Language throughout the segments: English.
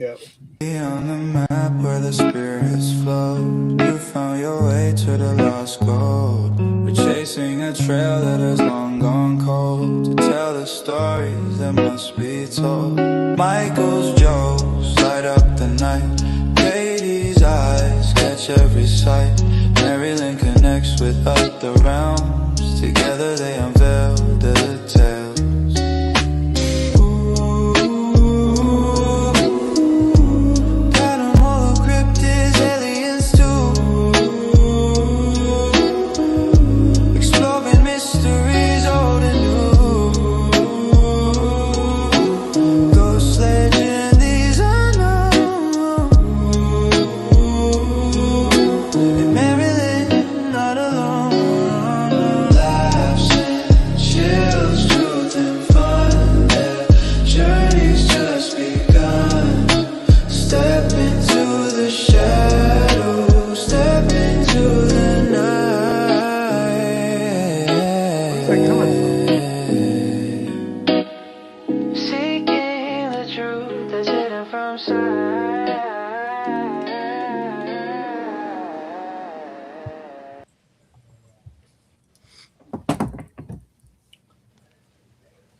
Yeah. On the map where the spirits flow, you found your way to the lost gold. We're chasing a trail that has long gone cold, to tell the stories that must be told. Michael's jokes light up the night, Katie's eyes catch every sight. MaryLynn connects with other realms, together they unveil the tales.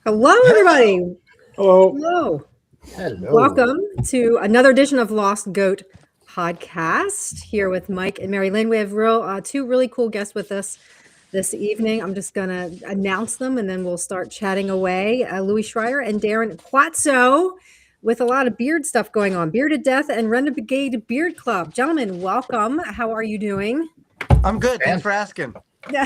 Hello, everybody. Hello. Hello. Hello. Welcome to another edition of Lost Goat Podcast here with Mike and MaryLynn. We have two really cool guests with us this evening. I'm just going to announce them and then we'll start chatting away. Luwy Schreier and Darren Quatsoe with a lot of beard stuff going on. Bearded Death and Renegade Beard Club. Gentlemen, welcome. How are you doing? I'm good. Thanks for asking. I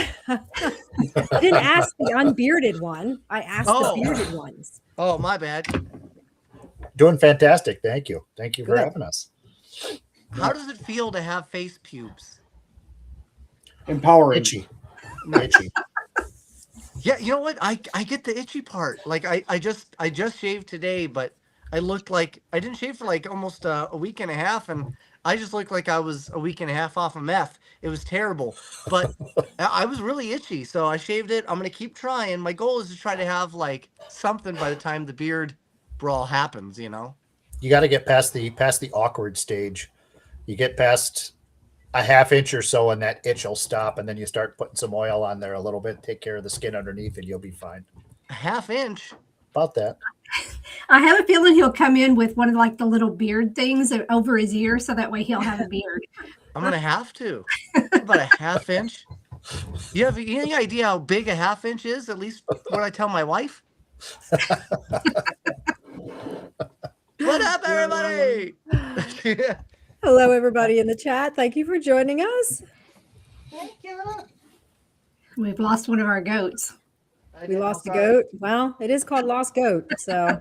didn't ask the unbearded one. I asked the bearded ones. Oh, my bad. Doing fantastic. Thank you. Thank you for Good. having us. How does it feel to have face pubes? Empowering. Itchy. Itchy. Yeah, you know what? I get the itchy part. Like I just shaved today, but I looked like I didn't shave for like almost a week and a half, and I just looked like I was a week and a half off of meth. It was terrible, but I was really itchy, so I shaved it. I'm gonna keep trying. My goal is to try to have like something by the time the beard brawl happens. You know. You got to get past the awkward stage. You get past a half inch or so, and that itch will stop, and then you start putting some oil on there a little bit, take care of the skin underneath, and you'll be fine. A half inch. About that. I have a feeling he'll come in with one of like the little beard things over his ear, so that way he'll have a beard. I'm gonna have to. About a half inch. You have any idea how big a half inch is? At least what I tell my wife. What up, everybody? Hello, everybody in the chat. Thank you for joining us. Thank you. We've lost one of our goats. We lost a goat. Well, it is called Lost Goat, so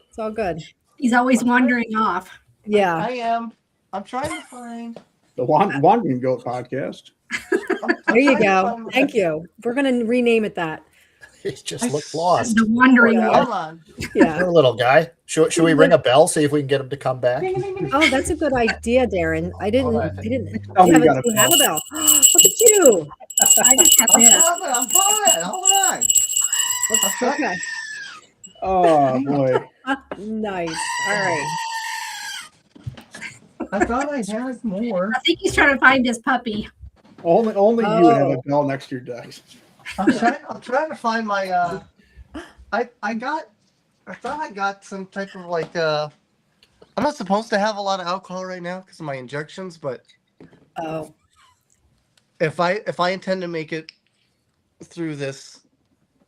it's all good. He's always wandering off. Yeah. I am. I'm trying to find. The Wandering Goat podcast. There you go. Thank you. We're going to rename it that. He just looked lost. The wandering Hold wolf. on. Yeah. Poor little guy. Should we ring a bell, see if we can get him to come back? Oh, that's a good idea, Darren. I didn't. Tell me You you got a have a bell. Look at you. I just have this. I'm fine. Hold on. Okay. Oh boy. Nice. All right. I thought I had more. I think he's trying to find his puppy. Only you would have a bell next to your desk. I'm trying to find my. I thought I got some type of like. I'm not supposed to have a lot of alcohol right now because of my injections, but Oh. if I intend to make it through this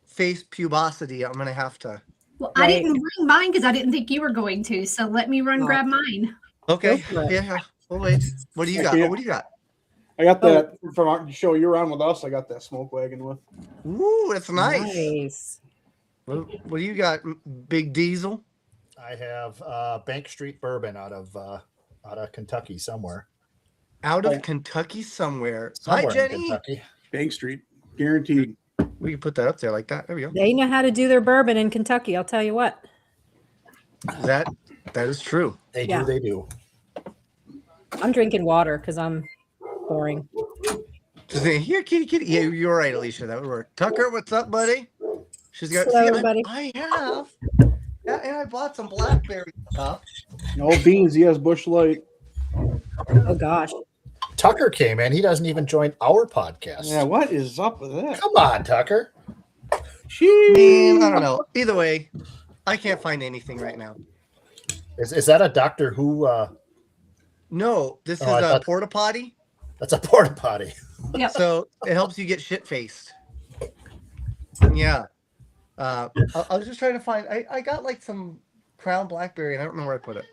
face pubosity, I'm gonna have to. Well, Right. I didn't bring mine because I didn't think you were going to. So let me run grab mine. Okay. Go for it. Yeah. Well, wait. What do you got? What do you got? I got that from our show you were on with us. I got that smoke wagon with. Ooh, that's nice. Nice. What do you got, Big Diesel? I have Bank Street bourbon out of Kentucky somewhere. Out of Oh. Kentucky somewhere. Somewhere Hi, in Jenny. Kentucky. Bank Street. Guaranteed. We can put that up there like that. There we go. They know how to do their bourbon in Kentucky. I'll tell you what. That is true. They Yeah. do. They do. I'm drinking water because I'm boring. Just saying, here, kitty. Yeah, you're right, Alicia. That would work. Tucker, what's up, buddy? She's got. Hello, everybody. I have. Yeah, and I bought some blackberry stuff. No beans. He has Bush Light. Oh gosh. Tucker came in. He doesn't even join our podcast. Yeah, what is up with that? Come on, Tucker. Man, I don't know. Either way, I can't find anything right now. Is that a Doctor Who? No, this Oh, I is a thought- porta potty. That's a porta potty. Yep. So it helps you get shit faced. Yeah. I was just trying to find. I got like some Crown Blackberry, and I don't know where I put it.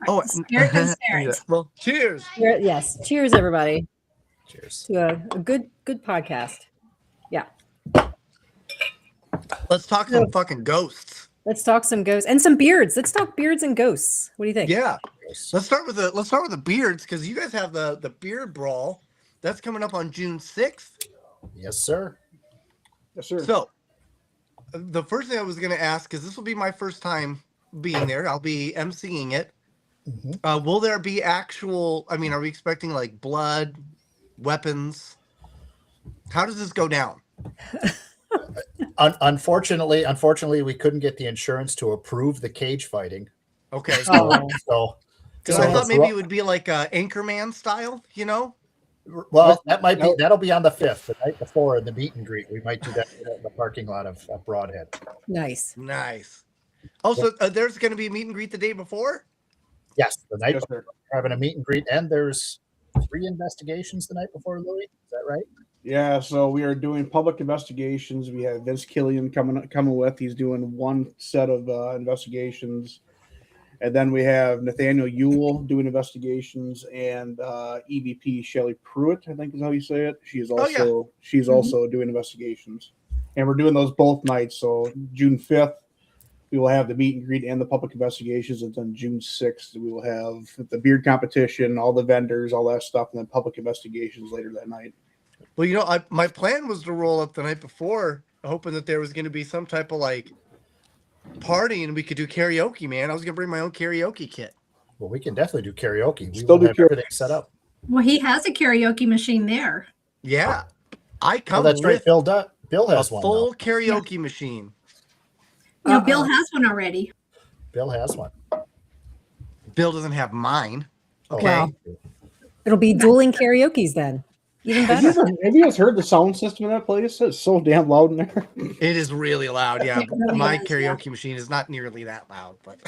Oh, Spirit and spirits. Well, cheers. Yes. Cheers, everybody, Cheers. to a good podcast. Yeah. Let's talk some fucking ghosts. Let's talk some ghosts and some beards. Let's talk beards and ghosts. What do you think? Yeah. Let's start with the beards, because you guys have the beard brawl. That's coming up on June 6th. Yes, sir. Yes, sir. So the first thing I was going to ask, because this will be my first time being there, I'll be emceeing it. Mm-hmm. Will there be actual, I mean, are we expecting like blood, weapons? How does this go down? Unfortunately, we couldn't get the insurance to approve the cage fighting. Okay. Oh. So, Because I thought maybe it would be like Anchorman style, you know? well, that'll be on the 5th, the night before in the meet and greet. We might do that in the parking lot of Broadhead. Nice. Nice. Also, there's going to be a meet and greet the day before? Yes, the night Yes, before sir. we're having a meet and greet, and there's 3 investigations the night before, Louis. Is that right? Yeah, so we are doing public investigations. We have Vince Killian coming with. He's doing one set of investigations, and then we have Nathaniel Ewell doing investigations, and EVP Shelley Pruitt, I think is how you say it. She's also doing investigations, and we're doing those both nights. So June 5th, we will have the meet and greet and the public investigations, and then June 6th we will have the beard competition, all the vendors, all that stuff, and then public investigations later that night. Well, you know, my plan was to roll up the night before, hoping that there was going to be some type of like party and we could do karaoke, man. I was going to bring my own karaoke kit. Well, we can definitely do karaoke. We Still will do have karaoke. everything set up. Well, he has a karaoke machine there. Yeah. I Oh, come that's right. with Bill a has one. full Though. karaoke machine. No, Bill has one already. Bill has one. Bill doesn't have mine. Oh, Okay. Wow. It'll be dueling karaoke's then. Even better. Have you guys heard the sound system in that place? It's so damn loud in there. It is really loud. Yeah. It really My is, yeah. karaoke machine is not nearly that loud, but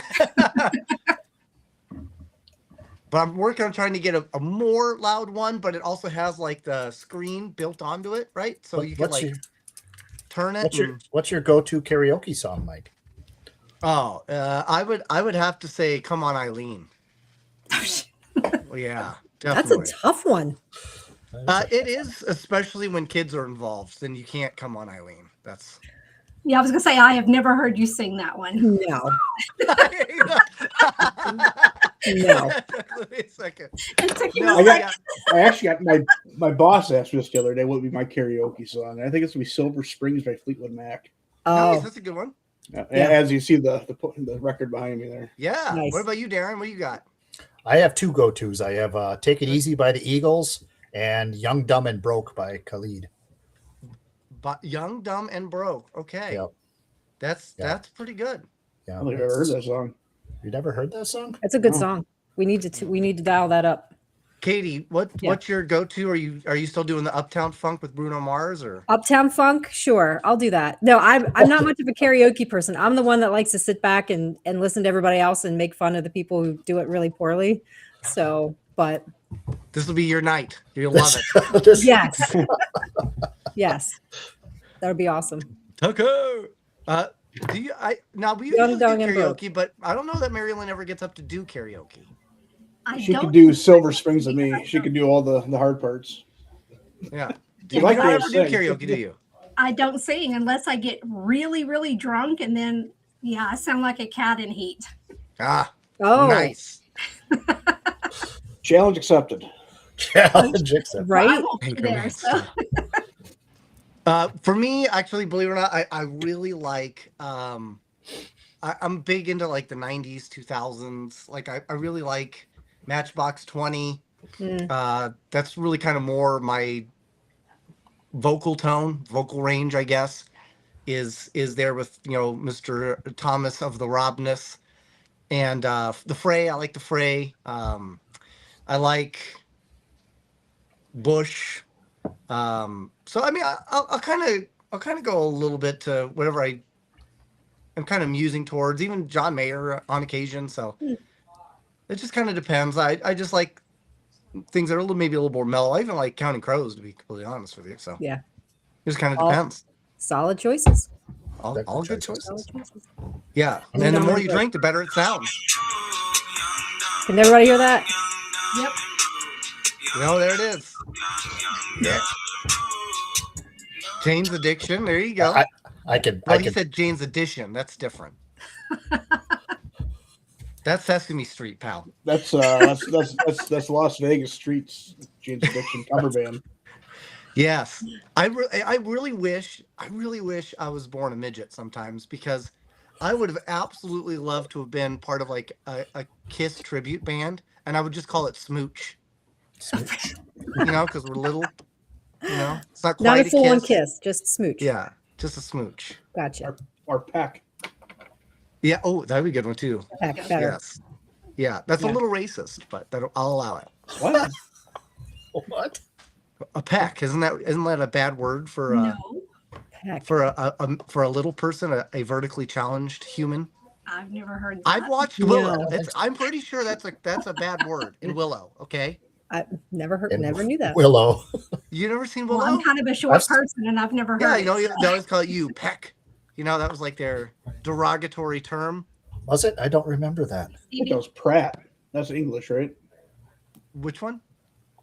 but I'm working on trying to get a more loud one, but it also has like the screen built onto it, right? So you can What's like your turn it. what's your go-to karaoke song, Mike? I would have to say, "Come on, Eileen." Well, yeah, That's a definitely. tough one. It is, especially when kids are involved. Then you can't come on, Eileen. That's Yeah, I was gonna say I have never heard you sing that one. No. No. Wait a second. It took you No, a I second. I actually got my boss asked me this the other day what would be my karaoke song. I think it's gonna be Silver Springs by Fleetwood Mac. Nice, Oh, that's a good one. Yeah. As you see the record behind me there. Yeah. Nice. What about you, Darren? What do you got? I have 2 go-tos. I have "Take It Easy" by the Eagles and "Young, Dumb, and Broke" by Khalid. But Young, Dumb, and Broke. Okay. Yep. That's pretty good. I Yeah, don't think I've ever heard that song. You never heard that song? that's a good song. We need to dial that up. Katie, what's your go-to? Are you still doing the Uptown Funk with Bruno Mars or? Uptown Funk, sure, I'll do that. No, I'm not much of a karaoke person. I'm the one that likes to sit back and listen to everybody else and make fun of the people who do it really poorly. So, but This will be your night. You'll love it. yes, yes, that would be awesome. Tucker. Do you? Now we Young, usually do Dumb, and Broke. karaoke, but I don't know that MaryLynn ever gets up to do karaoke. I She don't could do think Silver I Springs with me. She could do all the hard parts. Yeah. You You like don't to ever do sing. karaoke, do you? I don't sing unless I get really, really drunk, and then I sound like a cat in heat. Ah, Oh, nice. Challenge accepted. Challenge accepted. I right? won't be Anchorman there. So For me, actually, believe it or not, I really like. I'm big into like the '90s, 2000s. Like I really like Matchbox 20. That's really kind of more my vocal range, I guess, is there with Mr. Thomas of the Robness. And the Fray, I like the Fray. I like Bush. So I mean, I'll kind of go a little bit to whatever I'm kind of musing towards, even John Mayer on occasion. So it just kind of depends. I just like things that are maybe a little more mellow. I even like Counting Crows, to be completely honest with you. So Yeah. it just kind of All- depends. Solid choices. All good choices. Solid choices. Yeah, And and the John more Mayer. you drink, the better it sounds. Can everybody hear that? Yep. There it is. Yeah. Jane's Addiction. There you go. I can. Well, I he can. said Jane's Addition. That's different. That's Sesame Street, pal. That's Las Vegas Streets, Jane's Addiction cover band. Yes, I really wish I was born a midget sometimes, because I would have absolutely loved to have been part of like a Kiss tribute band, and I would just call it Smooch. Smooch. Because we're little. It's not quite Not a a full-on kiss. kiss, just smooch. Yeah, just a smooch. Gotcha. Or Peck. Yeah. Oh, that'd be a good one too. Heck, better. Yes. Yeah, that's Yeah. a little racist, but I'll allow it. What? What? A peck, isn't that a bad word for No, Heck. for a little person, a vertically challenged human? I've never heard that. I've watched No. Willow. I'm pretty sure that's a bad word in Willow. Okay, I never heard, And never knew that. Willow. you never seen Well, Willow? I'm kind of a short I've- person, and I've never heard. Yeah, it, they always call it you peck. That was like their derogatory term. Was it? I don't remember that. I think that was Pratt. That's English, right? Which one?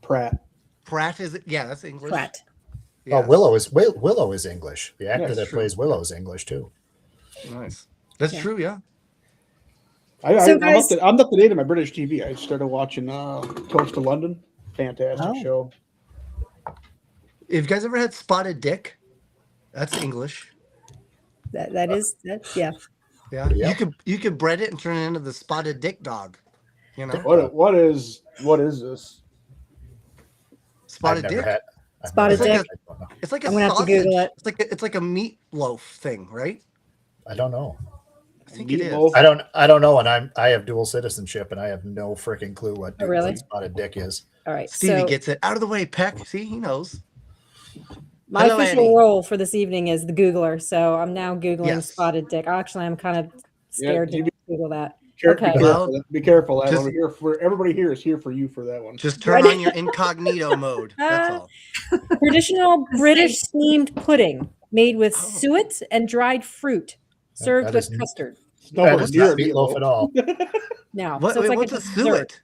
Pratt. Pratt is it? Yeah, that's English. Pratt. Yeah. Oh, Willow is English. The actor That's that true. plays Willow is English too. Nice. That's Yeah. true. Yeah. So, guys- I'm up to date on my British TV. I started watching Toast to London. Fantastic Oh. show. Have you guys ever had spotted dick? That's English. That is yeah. Yeah. Yeah. You could bread it and turn it into the spotted dick dog. What is this? Spotted I've never dick. had. I've Spotted never had- dick? I don't know. It's like a I'm gonna have to sausage. Google it. It's like a meatloaf thing, right? I don't know. I think it is. Meatloaf? I don't know, and I have dual citizenship, and I have no freaking clue what Oh, really? spotted dick is. All right. Stevie So gets it out of the way. Peck. See, he knows. my Hello, official Annie. role for this evening is the Googler. So I'm now Googling Yes. spotted dick. Actually, I'm kind of scared you to Google that. Be Okay. careful. Be careful. That Just- one. We're here for everybody here is here for you for that one. Just turn on your incognito mode. That's all. Traditional British steamed pudding made with Oh. suet and dried fruit, served that with is- custard. Nowhere That is near not meatloaf at all. Now, What, so it's wait, like what's a a dessert. suet?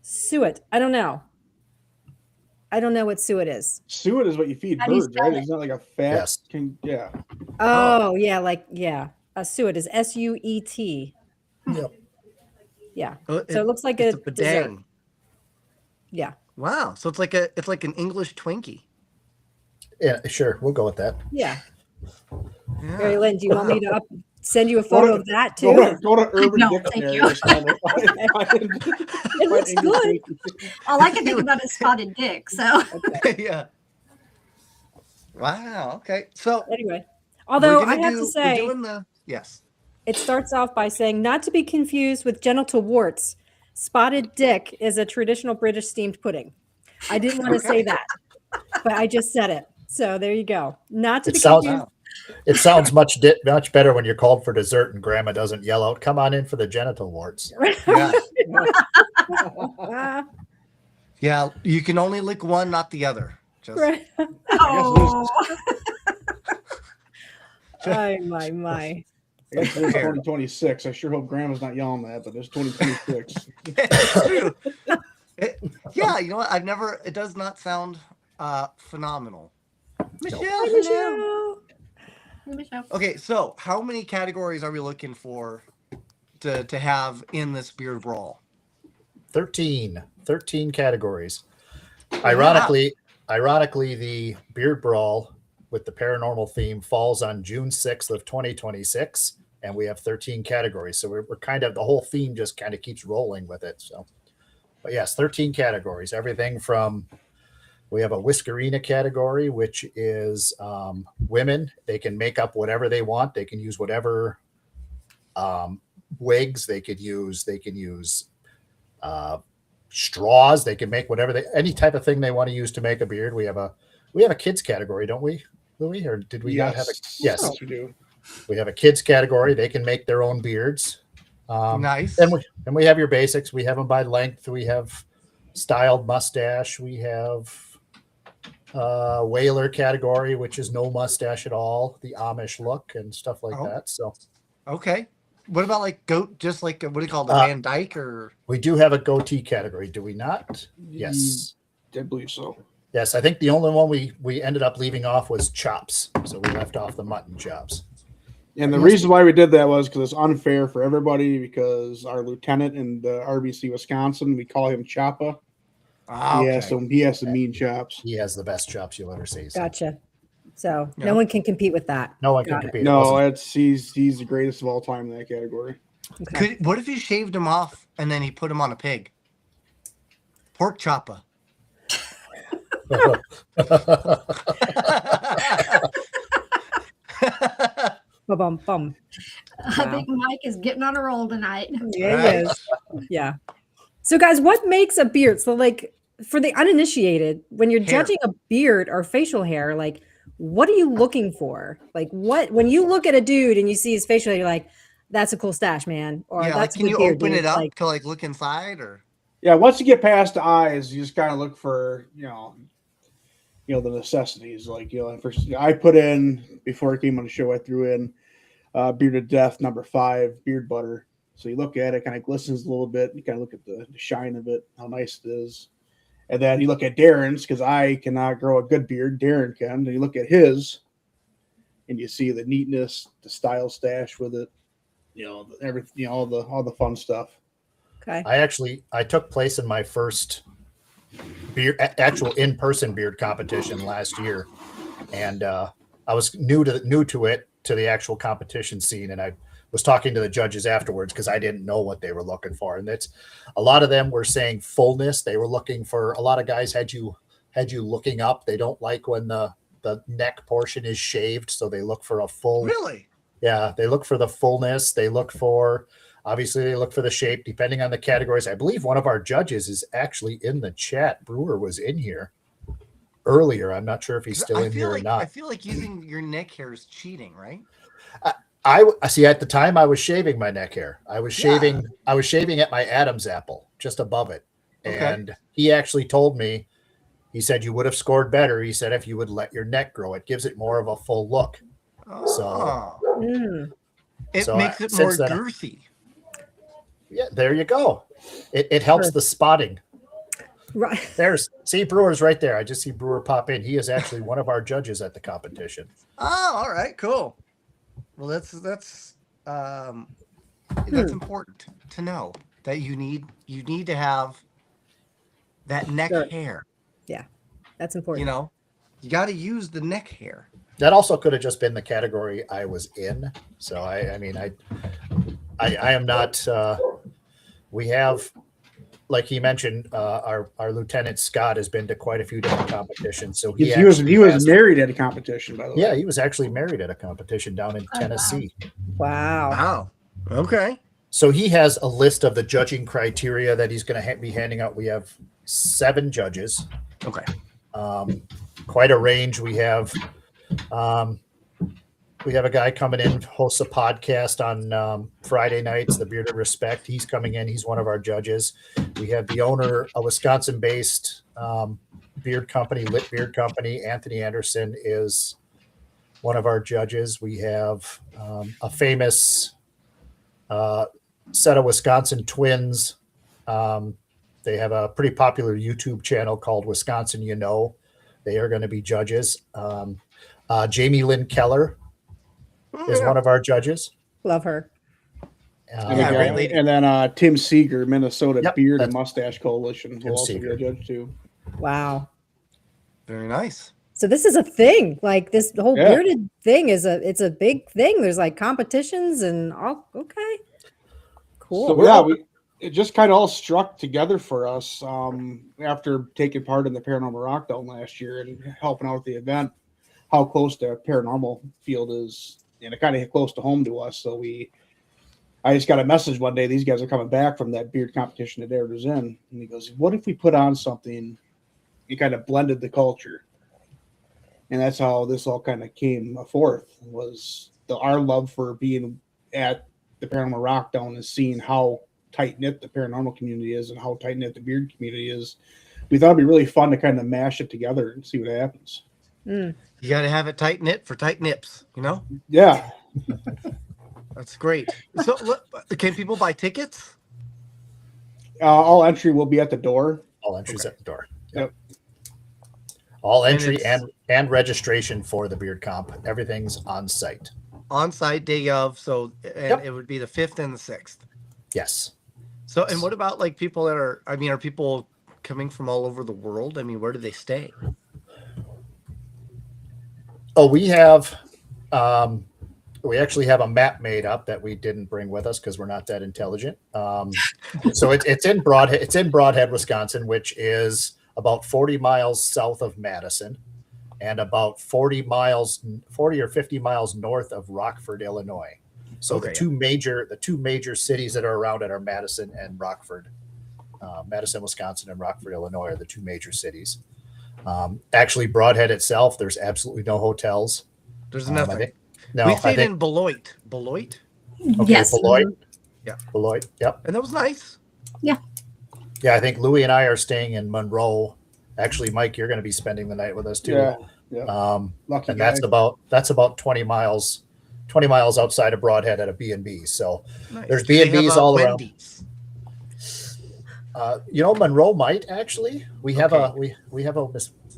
Suet. I don't know. I don't know what suet is. Suet is what you feed How do you birds, spell right? it? It's not like a fat. Yes. Yeah. Oh, yeah. A suet is SUET. Yep. Yeah. Oh, So it looks like it's a a dessert. badang. Yeah. Wow. So it's like an English Twinkie. Yeah, sure. We'll go with that. Yeah. Yeah. Mary Lynn, do you want me to send you a photo of that Go too? to Urban No, thank Dictionary. you. and find It looks English good. Twinkie. All I can think about is spotted dick. So Yeah. Wow. Okay. So Anyway, although we're I gonna have do- to we're say, doing the yes. it starts off by saying, not to be confused with genital warts, spotted dick is a traditional British steamed pudding. I didn't want to say that, but I just said it. So there you go. Not to It be sounds- confused. It sounds much better when you're called for dessert and grandma doesn't yell out, "Come on in for the genital warts." Yeah. Ah, Yeah. You can only lick one, not the other. Just right. oh, My. I guess it's 2026. I sure hope Grandma's not yelling that, but it's 2026. It's true. Yeah, you know what? It does not sound phenomenal. Michelle, hello. Michelle. Okay, so how many categories are we looking for to have in this beard brawl? 13 categories. Ironically, the beard brawl with the paranormal theme falls on June 6th of 2026, and we have 13 categories. So we're kind of, the whole theme just kind of keeps rolling with it. So, but yes, 13 categories. Everything from, we have a whiskerina category, which is women. They can make up whatever they want. They can use whatever wigs. They can use straws. They can make any type of thing they want to use to make a beard. We have a kids category, don't we, Luwy? Or did we not have a? Yes, Yes, we do. we have a kids category. They can make their own beards. Nice. And we have your basics. We have them by length. We have styled mustache. We have whaler category, which is no mustache at all, the Amish look and stuff like that. So okay. What about like goat? Just like what do you call it, the Van Dyke? Or we do have a goatee category, do we not? Yes, I believe so. yes. I think the only one we ended up leaving off was chops, so we left off the mutton chops. And the reason why we did that was because it's unfair for everybody, because our lieutenant in the RBC Wisconsin, we call him Choppa. He has some mean chops. He has the best chops you'll ever see. So. Gotcha. So no one can compete with that. No one can Got it. compete. No, he's the greatest of all time in that category. Okay. what if you shaved him off and then he put him on a pig? Pork choppa. Bum bum. I think Mike is getting on a roll tonight. Yeah, he is. Yeah. So, guys, what makes a beard? So, like, for the uninitiated, when you're Hair. judging a beard or facial hair, like, what are you looking for? Like, when you look at a dude and you see his facial hair, you're like, that's a cool stash, man. Or Yeah, like, that's a can good you beard, open dude. it up Like, to like look inside, or Yeah, once you get past the eyes, you just kind of look for the necessities. Like first I put in, before I came on the show, I threw in Bearded Death #5 beard butter. So you look at it, kind of glistens a little bit. You kind of look at the shine of it, how nice it is. And then you look at Darren's, because I cannot grow a good beard. Darren can. And you look at his, and you see the neatness, the style stash with it. Everything, all the fun stuff. okay. I took place in my first actual in-person beard competition last year, and I was new to it, to the actual competition scene, and I was talking to the judges afterwards because I didn't know what they were looking for, and it's a lot of them were saying fullness. They were looking for, a lot of guys had you looking up. They don't like when the neck portion is shaved, so they look for a full. really? Yeah, they look for the fullness. They look for the shape, depending on the categories. I believe one of our judges is actually in the chat. Brewer was in here earlier. I'm not sure if he's still in here or not. I feel like using your neck hair is cheating, right? I see. At the time, I was shaving my neck hair. I was shaving at my Adam's apple, just above it. Okay. And he actually told me, he said, you would have scored better. He said, if you would let your neck grow, it gives it more of a full look. So it so, makes it more since then- girthy. Yeah, there you go. It helps the spotting. Right. See Brewer's right there. I just see Brewer pop in. He is actually one of our judges at the competition. Oh, all right, cool. Well, that's important to know, that you need to have that neck hair. Yeah, that's important. You got to use the neck hair. That also could have just been the category I was in. So I am not. We have, like he mentioned, our Lieutenant Scott has been to quite a few different competitions. So he was married at a competition, by the way. Yeah, he was actually married at a competition down in Tennessee. Wow. Wow. Okay. So he has a list of the judging criteria that he's going to be handing out. We have 7 judges. Okay. Quite a range. We have a guy coming in, hosts a podcast on Friday nights, The Bearded Respect. He's coming in. He's one of our judges. We have the owner, a Wisconsin-based beard company, Lit Beard Company. Anthony Anderson is one of our judges. We have a famous set of Wisconsin twins. They have a pretty popular YouTube channel called Wisconsin You Know. They are going to be judges. Jamie Lynn Keller is one of our judges. Love her. Great lady. And then Tim Seeger, Minnesota Yep, Beard and Mustache Coalition, will also be Seeger. a judge too. Wow. Very nice. So this is a thing. Like this whole Yeah. bearded thing it's a big thing. There's like competitions and all. Okay. Cool. So it just kind of all struck together for us after taking part in the Paranormal Rockdown last year and helping out with the event. How close the paranormal field is, and it kind of hit close to home to us. So I just got a message one day. These guys are coming back from that beard competition that Darren was in, and he goes, "What if we put on something?" He kind of blended the culture, and that's how this all kind of came forth. Was our love for being at the Paranormal Rockdown and seeing how tight knit the paranormal community is and how tight knit the beard community is. We thought it'd be really fun to kind of mash it together and see what happens. You got to have it tight knit for tight nips, you know? Yeah. That's great. So, can people buy tickets? All entry will be at the door. All entries at the door. Yep. All entry and registration for the beard comp. Everything's on site. On site day of. So, and it would be the 5th and the 6th. Yes. So, and what about like people that are people coming from all over the world? I mean, where do they stay? Oh, we have, we actually have a map made up that we didn't bring with us because we're not that intelligent. So it's in Broadhead, Wisconsin, which is about 40 miles south of Madison and about 40 or 50 miles north of Rockford, Illinois. So the two major cities that are around it are Madison and Rockford. Madison, Wisconsin, and Rockford, Illinois are the two major cities. Actually, Broadhead itself, there's absolutely no hotels. There's nothing. No, we stayed in Beloit. Beloit? Okay, Yes. Beloit. Yeah. Beloit, yep. And that was nice. Yeah. Yeah, I think Luwy and I are staying in Monroe. Actually, Mike, you're going to be spending the night with us too. Yeah. Lucky And guy. that's about 20 miles outside of Broadhead at a B&B. So Nice. there's Do they B&Bs have, all Wendy's? around. Monroe might actually. We have Okay.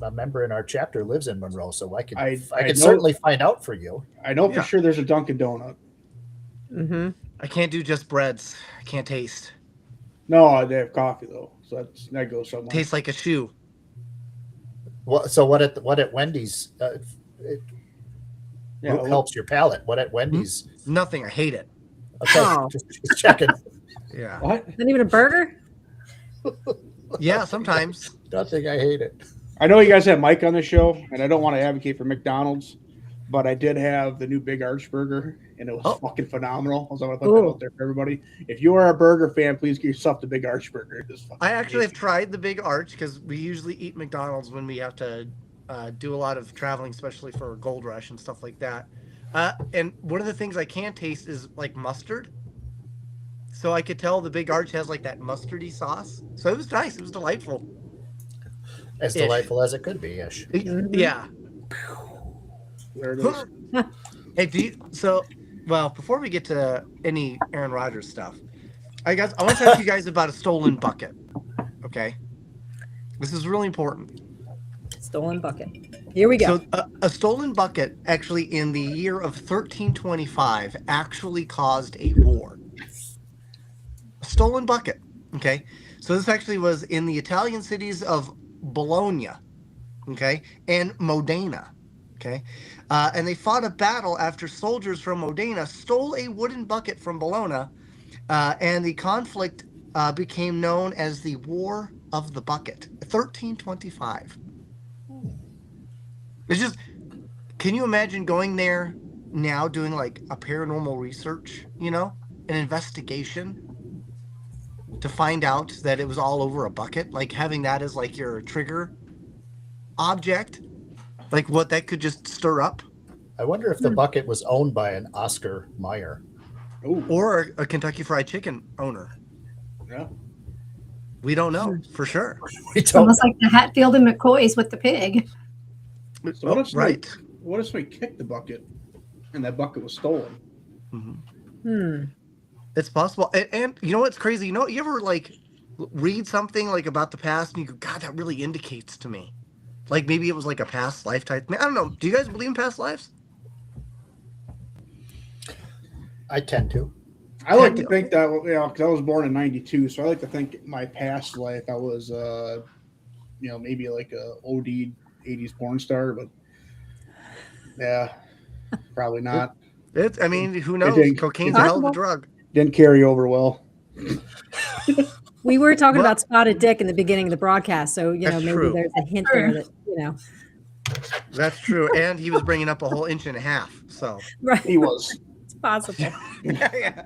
a member in our chapter lives in Monroe, so I could know- certainly find out for you. I know for Yeah. sure there's a Dunkin' Donut. Mm-hmm. I can't do just breads. I can't taste. No, they have coffee though, so that goes somewhere. Tastes like a shoe. What at Wendy's? It Yeah, helps your palate. What at Wendy's? Nothing. I hate it. Okay, Oh. just checking. Yeah. What? Not even a burger? Yeah, sometimes. Nothing. I hate it. I know you guys have Mike on the show, and I don't want to advocate for McDonald's, but I did have the new Big Arch burger, and it was fucking phenomenal. I was going to put that out there for everybody. If you are a burger fan, please get yourself the Big Arch burger. I actually have tried the Big Arch because we usually eat McDonald's when we have to do a lot of traveling, especially for Gold Rush and stuff like that. And one of the things I can't taste is like mustard. So I could tell the Big Arch has like that mustardy sauce. So it was nice. It was delightful. As delightful as it could be, ish. Yeah. There it is. Hey, before we get to any Aaron Rodgers stuff, I want to ask you guys about a stolen bucket. Okay. This is really important. Stolen bucket. Here we go. So a stolen bucket actually in the year of 1325 actually caused a war. A stolen bucket. Okay. So this actually was in the Italian cities of Bologna. Okay. And Modena. Okay. And they fought a battle after soldiers from Modena stole a wooden bucket from Bologna. And the conflict became known as the War of the Bucket. 1325. It's just, can you imagine going there now doing like a paranormal research, an investigation to find out that it was all over a bucket? Like having that as like your trigger object, like what that could just stir up. I wonder if the bucket was owned by an Oscar Mayer. Ooh, Or a Kentucky Fried Chicken owner. yeah. We don't know for sure. We It's don't almost like the Hatfield and McCoys with the pig. So what if somebody- Right. What if somebody kicked the bucket, and that bucket was stolen? It's possible. And you know what's crazy? You ever like read something like about the past and you go, God, that really indicates to me. Like maybe it was like a past life type thing. I don't know. Do you guys believe in past lives? I tend to. I like to think that, because I was born in '92, so I like to think my past life I was, maybe like a OD '80s porn star, but yeah, probably not. Who knows? didn't- Cocaine's a hell of a Possible. drug. Didn't carry over well. We were talking Well- about spotted dick in the beginning of the broadcast, so That's maybe true. there's a hint there that That's true. And he was bringing up a whole inch and a half. So right. He was. possible. Yeah.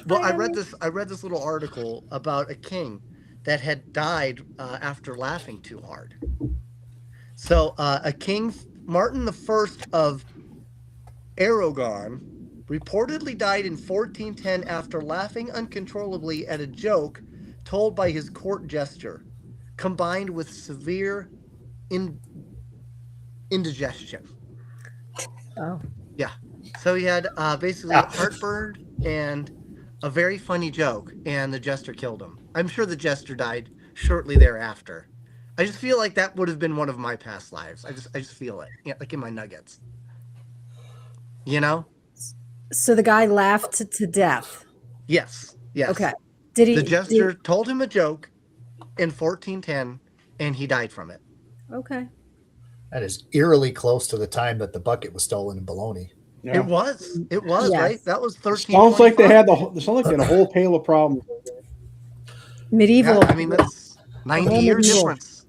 Well, I read this little article about a king that had died after laughing too hard. So a king, Martin I of Aragon, reportedly died in 1410 after laughing uncontrollably at a joke told by his court jester, combined with severe indigestion. Oh, Yeah. So he had basically heartburn and a very funny joke, and the jester killed him. I'm sure the jester died shortly thereafter. I just feel like that would have been one of my past lives. I just feel it, like in my nuggets. You know? so the guy laughed to death. Yes. Yes. Okay. Did he? The jester told him a joke in 1410, and he died from it. Okay. That is eerily close to the time that the bucket was stolen in Bologna. Yeah. It was, Yes. right? That was 13. Sounds like they had a whole pail of problems. Medieval. Yeah, I mean, that's 90-year medieval. difference.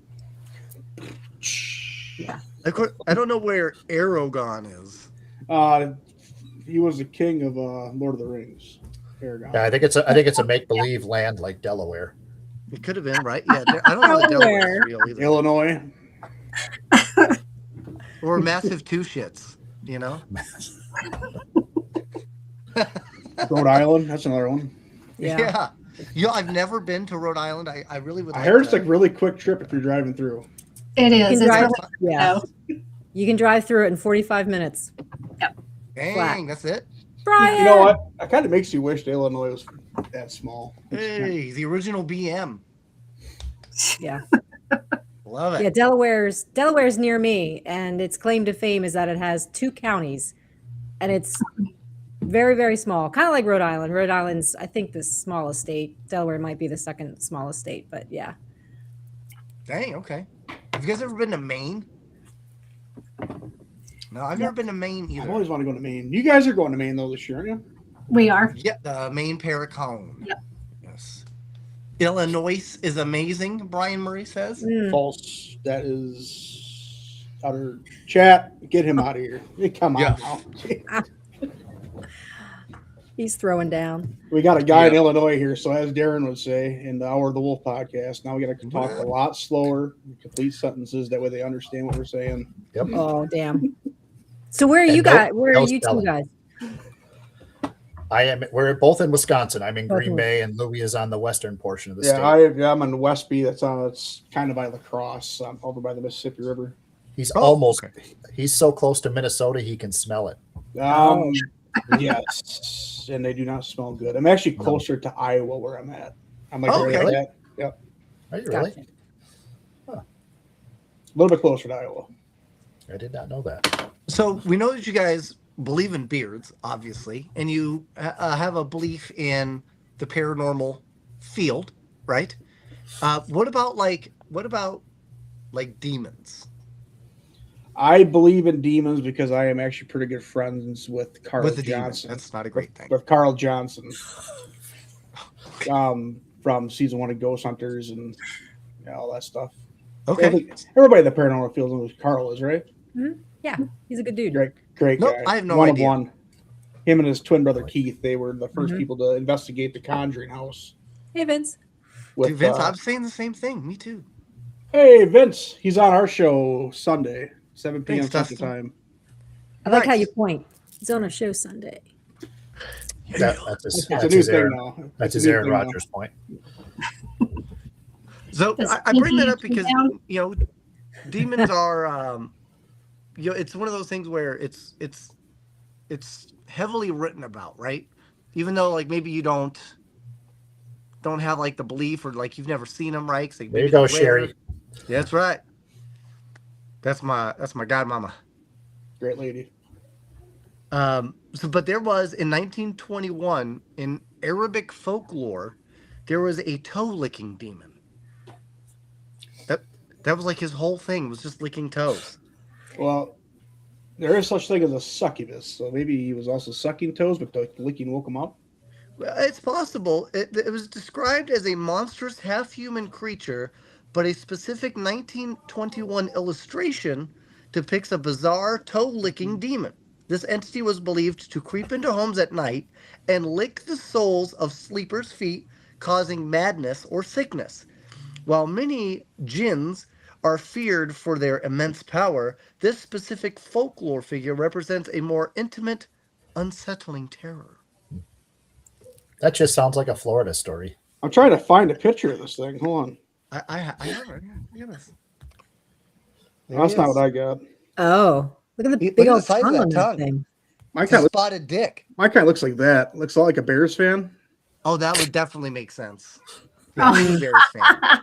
Yeah. Of course, I don't know where Aragon is. He was the king of Lord of the Rings. Aragon. Yeah, I think it's a make believe land like Delaware. It could have been, right? Yeah, I don't know that Delaware is real either. Illinois. Or massive two shits, you know? Rhode Island. That's another one. Yeah. You know, I've never been to Rhode Island. I really would I like heard it's to. like really quick trip if you're driving through. It is. can It's drive- really, Yeah. You can drive through it in 45 minutes. Dang, flat. that's it? Brian. You know what? It kind of makes you wish that Illinois was that small. Hey, the original BM. Yeah. Love it. Yeah, Delaware's near me, and its claim to fame is that it has 2 counties, and it's very, very small, kind of like Rhode Island. Rhode Island's, I think, the smallest state. Delaware might be the second smallest state, but yeah. Dang, okay. Have you guys ever been to Maine? No, I've never been to Maine I either. always want to go to Maine. You guys are going to Maine though this year, aren't you? we are. Yeah, the Maine Paracone. Yep. Yes. Illinois is amazing, Brian Murray says. Mm. False. That is utter chat. Get him out of here. Come on Yeah. now. He's throwing down. We got a guy in Yeah. Illinois here, so as Darren would say in the Hour of the Wolf podcast, now we got to talk a lot slower, complete sentences. That way they understand what we're saying. Yep. Oh, damn. So where are And you no- guys? Where no are you two spelling. guys? We're both in Wisconsin. I'm in Both Green in- Bay, and Louis is on the western portion of the Yeah, state. I'm in Westby. It's kind of by La Crosse, over by the Mississippi River. He's Oh, almost okay. he's so close to Minnesota he can smell it. Yes, and they do not smell good. I'm actually closer to Iowa where I'm at. I'm like Oh, right okay. at that. Yep, Are you really? Gotcha. a little bit closer to Iowa. I did not know that. So we know that you guys believe in beards, obviously, and you have a belief in the paranormal field, right? What about demons? I believe in demons because I am actually pretty good friends with Carl With the demons, Johnson. that's not a great thing. With Carl Johnson, from season 1 of Ghost Hunters and all that stuff. Okay. Everybody in the paranormal field knows who Carl is, right? Yeah, he's a good dude. Great Nope, guy. I have no one idea. Of one. Him and his twin brother Keith, they were the first people to investigate the Conjuring house. Hey, Vince. With, Dude, Vince, I'm saying the same thing. Me too. hey, Vince, he's on our show Sunday, 7 p.m. Thanks, Central Dustin. Time. I like how Nice. you point. He's on a show Sunday. That's It's a that's new his thing Aaron, now. that's It's his a new Aaron thing now. Rodgers point. So Does I bring that up Pinky because down? demons are it's one of those things where it's heavily written about, right? Even though like maybe you don't have like the belief or like you've never seen them, right? 'Cause, like, There you maybe go, they're rare. Sherry. Yeah, that's right. That's my godmama. Great lady. But there was in 1921 in Arabic folklore, there was a toe licking demon. That was like his whole thing was just licking toes. Well, there is such thing as a succubus, so maybe he was also sucking toes, but the licking woke him up. Well, it's possible. It was described as a monstrous half-human creature, but a specific 1921 illustration depicts a bizarre toe-licking demon. this entity was believed to creep into homes at night and lick the soles of sleepers' feet, causing madness or sickness. While many jinns are feared for their immense power, this specific folklore figure represents a more intimate, unsettling terror. That just sounds like a Florida story. I'm trying to find a picture of this thing. Hold on. I have it. Look at this. There That's he not is. what I got. Oh, look at the Look big at the old size of tongue that on that tongue. thing. My It's a kind spotted dick. looks like that. Looks all like a Bears fan. Oh, that would definitely make sense. Yeah, any Bears fan.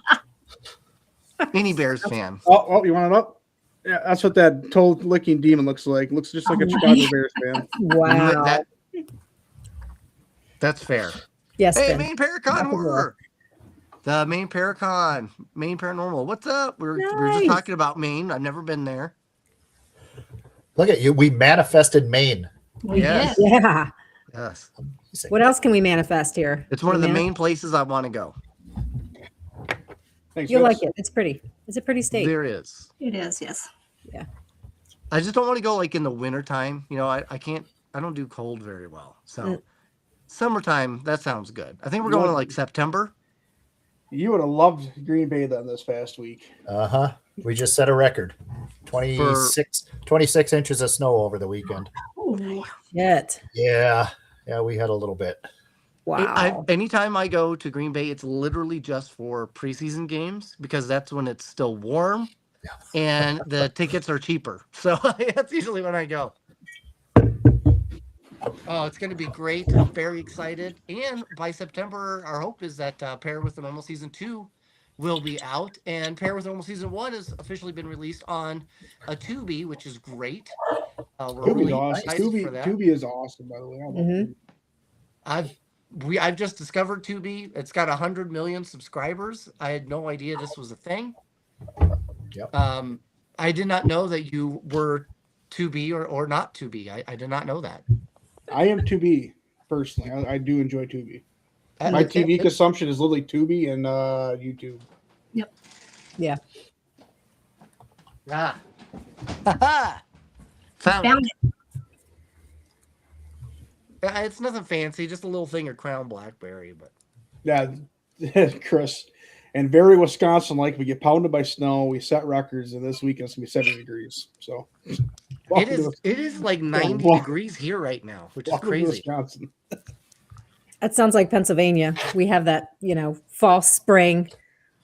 Any Bears fan. Oh, you want it up? Yeah, that's what that toad licking demon looks like. Looks just like a Chicago Bears fan. Wow. That's fair. Yes, Hey, Ben. Maine Paracon Knock it horror. The Maine Paracon, Maine Paranormal. What's up? We're just Nice. talking about Maine. I've never been there. Look at you. We manifested Maine. We Yes. did. Yeah. Yes. What else can we manifest here? It's one of We the manif- main places I want to go. Thanks, You'll Vince. like it. It's pretty. It's a pretty state. There is. It is, yes. I just don't want to go like in the wintertime. You know, I don't do cold very well. So summertime, that sounds good. I think we're going to like September. You would have loved Green Bay then this past week. Uh-huh. We just set a record. 26 inches of snow over the weekend. Ooh. Shit. Yeah. Yeah, we had a little bit. Wow. Anytime I go to Green Bay, it's literally just for preseason games because that's when it's still warm and the tickets are cheaper. So that's usually when I go. Oh, it's going to be great. I'm very excited. And by September, our hope is that Pair with the Normal Season 2 will be out. And Pair with Normal Season 1 has officially been released on a Tubi, which is great. We're Tubi's really awesome. excited for that. Tubi is awesome, by the way. I love Mhm. Tubi. I've just discovered Tubi. It's got 100 million subscribers. I had no idea this was a thing. Yep. I did not know that you were Tubi or not Tubi. I did not know that. I am Tubi personally. I do enjoy Tubi. My It- TV it- consumption is literally Tubi and YouTube. Yeah. Ah. Ha-ha! Found it. Found it. It's nothing fancy, just a little thing of Crown Blackberry. But Yeah, Chris. And very Wisconsin like. We get pounded by snow. We set records, and this weekend it's gonna be 70 degrees. So it is like 90 Well, degrees here right now, which is welcome to crazy. Wisconsin. That sounds like Pennsylvania. We have that, fall, spring.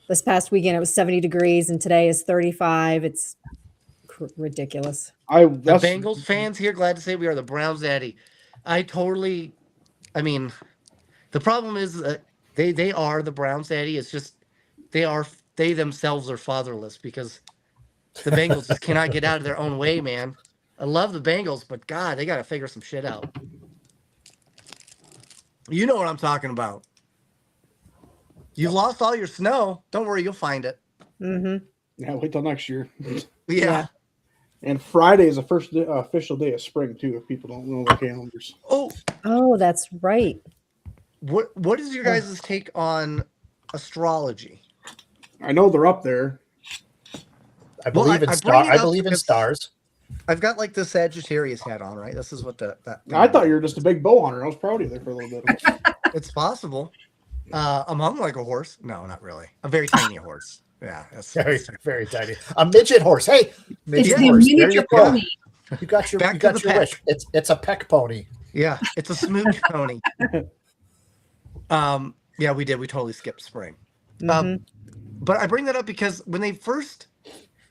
This past weekend it was 70 degrees and today is 35. It's ridiculous. The That's Bengals fans here, glad to say we are the Browns daddy. The problem is that they are the Browns daddy. It's just they themselves are fatherless because the Bengals just cannot get out of their own way, man. I love the Bengals, but God, they got to figure some shit out. You know what I'm talking about. You've lost all your snow. Don't worry, you'll find it. Mm-hmm. yeah. Wait till next year. Yeah. And Friday is the first official day of spring too. If people don't know the calendars. Oh, that's right. What is your guys' take on astrology? I know they're up there. I believe in I star. bring it I up believe in because- stars. I've got like the Sagittarius hat on, right? This is what that I thought you were just a big bow hunter. I was proud of you there for a little bit. It's possible. I'm hung like a horse. No, not really. A very tiny horse. Yeah, that's Very, very tiny. A midget horse. Hey, It's midget the horse. There miniature you go. pony. You got your, Back you to got the your peck. wish. It's a peck pony. yeah. It's a smooch pony. Yeah, we did. We totally skipped spring. Mhm. But I bring that up because when they first,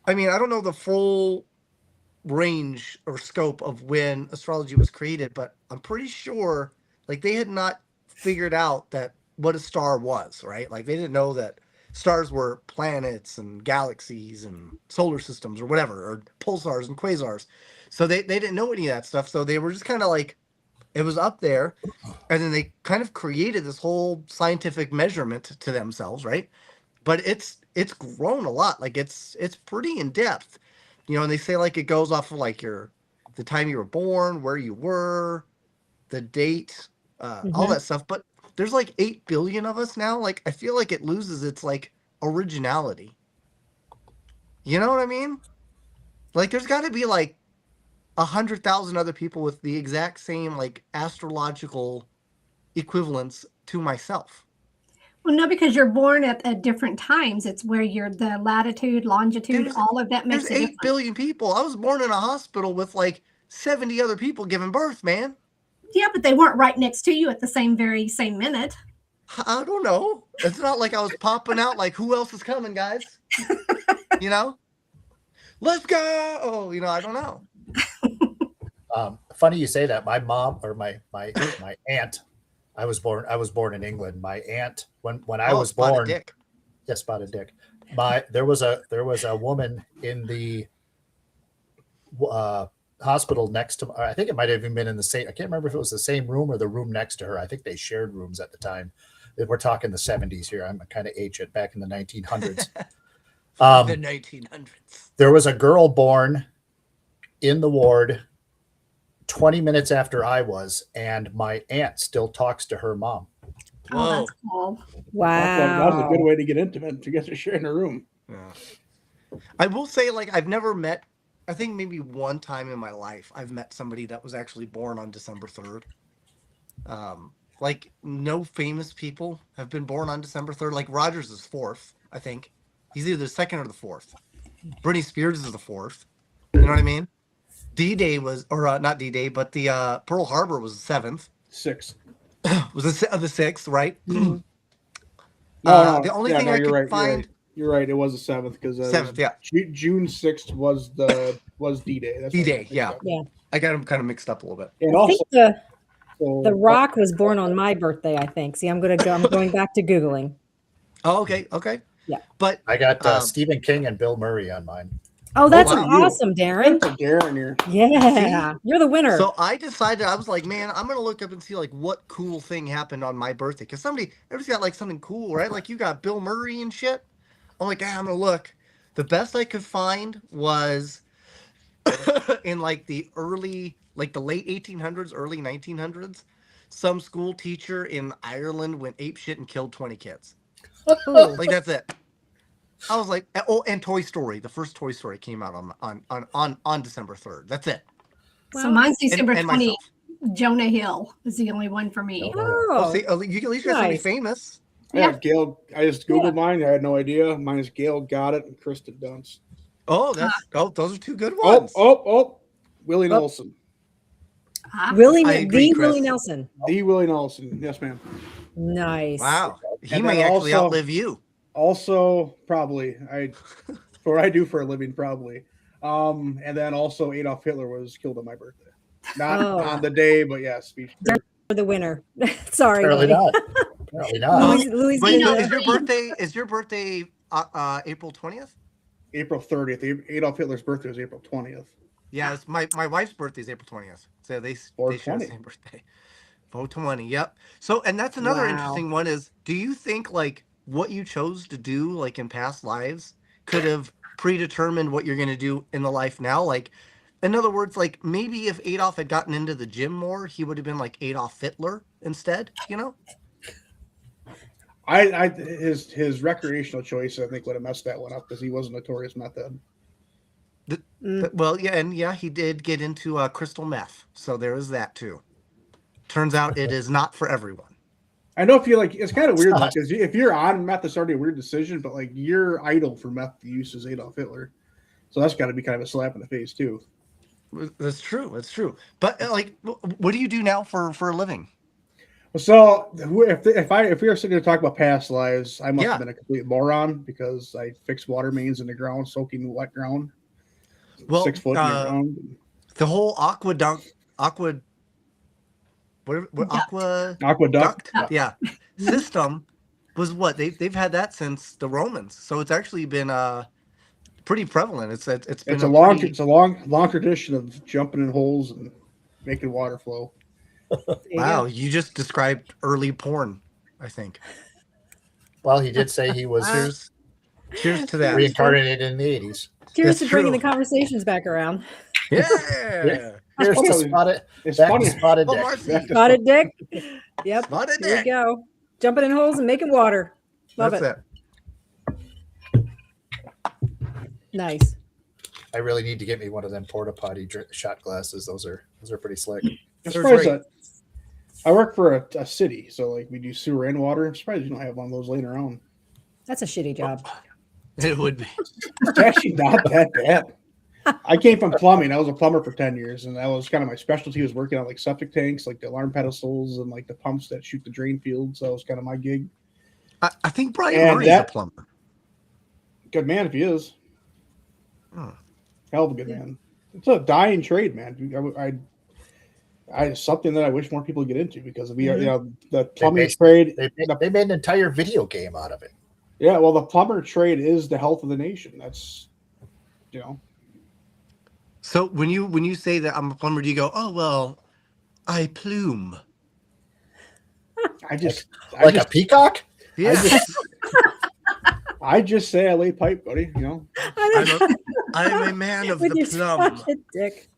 I don't know the full range or scope of when astrology was created, but I'm pretty sure like they had not figured out that what a star was, right? Like they didn't know that stars were planets and galaxies and solar systems or whatever, or pulsars and quasars. So they didn't know any of that stuff. So they were just kind of like, it was up there. And then they kind of created this whole scientific measurement to themselves, right? But it's grown a lot. Like it's pretty in depth, and they say like it goes off of like the time you were born, where you were, the date, all that stuff. But there's like 8 billion of us now. Like I feel like it loses its like originality. You know what I mean? Like there's got to be like 100,000 other people with the exact same like astrological equivalence to myself. Well, no, because you're born at different times. It's where you're the latitude, longitude, all of that makes There's a 8 difference. billion people. I was born in a hospital with like 70 other people giving birth, man. Yeah, but they weren't right next to you at the very same minute. I don't know. It's not like I was popping out like, who else is coming, guys? You know? Let's go. Oh, I don't know. Funny you say that. My mom or my aunt, I was born in England. My aunt, when I was born, Dick. yes, spotted dick. There was a woman in the hospital next to. I think it might have even been in the same. I can't remember if it was the same room or the room next to her. I think they shared rooms at the time. We're talking the 70s here. I'm kind of ancient, back in the 1900s. The 1900s. There was a girl born in the ward 20 minutes after I was, and my aunt still talks to her mom. Oh, Whoa. that's cool. Wow. That was a good way to get intimate, to get to share in a room. Yeah. I will say, like, I've never met, I think maybe one time in my life, I've met somebody that was actually born on December 3rd. Like, no famous people have been born on December 3rd. Like, Rogers is 4th, I think. He's either the 2nd or the 4th. Britney Spears is the 4th. You know what I mean? D-Day was, or not D-Day, but the Pearl Harbor was the 7th. 6. Was the 6th, right? Mm-hmm. The only thing I could find... You're right. It was the 7th because 7th, yeah. June 6th was D-Day. That's D-Day, yeah. Yeah. I got them kind of mixed up a little bit. And I also, think the Rock was born on my birthday, I think. See, I'm going back to Googling. Oh, okay. Yeah. But I got Stephen King and Bill Murray on mine. Oh, that's wow. awesome, Darren. Darren here. Yeah. See? You're the winner. So I decided, I was like, man, I'm going to look up and see like what cool thing happened on my birthday. Because everybody's got like something cool, right? Like you got Bill Murray and shit. I'm like, I'm going to look. The best I could find was in like the late 1800s, early 1900s, some school teacher in Ireland went apeshit and killed 20 kids. Like that's it. I was like, oh, and Toy Story. The first Toy Story came out on December 3rd. That's it. So mine's December and 20. myself. Jonah Hill is the only one for me. Oh, see, you at least got somebody nice. famous. Yeah, Gail. I just Googled mine. I had no idea. Mine is Gail Got It and Kristen Dunst. Oh, those are two good ones. Willie Nelson. Willie Chris. Nelson. The Willie Nelson. Yes, ma'am. Nice. Wow. He And may then actually also- outlive you. Also, probably for what I do for a living, probably. And then also Adolf Hitler was killed on my birthday. Not on the day, but yeah, speech. For the winner. Sorry. Apparently not. Apparently not. Louis But Gagliano. is your birthday April 20th? April 30th. Adolf Hitler's birthday was April 20th. Yeah, it's my wife's birthday is April 20th. So they share the same birthday. 420. Yep. So, and that's another Wow. interesting one is, do you think like what you chose to do like in past lives could have predetermined what you're going to do in the life now? Like, in other words, like maybe if Adolf had gotten into the gym more, he would have been like Adolf Hitler instead, you know? His recreational choice, I think, would have messed that one up because he was a notorious meth head. Well, yeah, and yeah, he did get into crystal meth, so there is that too. Turns out it is not for everyone. I know if you like, it's kind of weird because if you're on meth, it's already a weird decision, but like your idol for meth use is Adolf Hitler, so that's got to be kind of a slap in the face too. That's true. That's true. But like, what do you do now for a living? So if we were sitting to talk about past lives, I must have been a complete moron because I fixed water mains in the ground, soaking wet ground. Well, 6 foot in the ground. The whole aqueduct, yeah, system was what they've had that since the Romans. So it's actually been pretty prevalent. It's a long tradition of jumping in holes and making water flow. Wow, you just described early porn, I think. Well, he did say he was Cheers to that. reincarnated in the 80s. Cheers That's to bringing true. the conversations back around. Yeah. Here's the spotted. It's Back funny. to spotted Oh, dick. Marcy. Spotted dick. Yep. Spotted Here dick. we go. Jumping in holes and making water. Love That's it. Nice. I really need to get me one of them porta potty shot glasses. Those are pretty slick. I'm They're surprised great. that I work for a city, so like we do sewer and water. I'm surprised you don't have one of those laying around. That's a shitty job. It would be. It's actually not that bad. I came from plumbing. I was a plumber for 10 years, and that was kind of my specialty. Was working on like septic tanks, like the alarm pedestals, and like the pumps that shoot the drain field. So that was kind of my gig. I think Brian And Murray's a plumber. Good man if he is. Hmm. Hell of a good man. It's a dying trade, man. It's something that I wish more people get into because we are, the plumbing trade. They made an entire video game out of it. Yeah, well, the plumber trade is the health of the nation. That's, So when you say that I'm a plumber, do you go, oh well, I plume? I just A peacock? Yeah. I just say I lay pipe, buddy. I'm a man of With the your plum. fucking dick.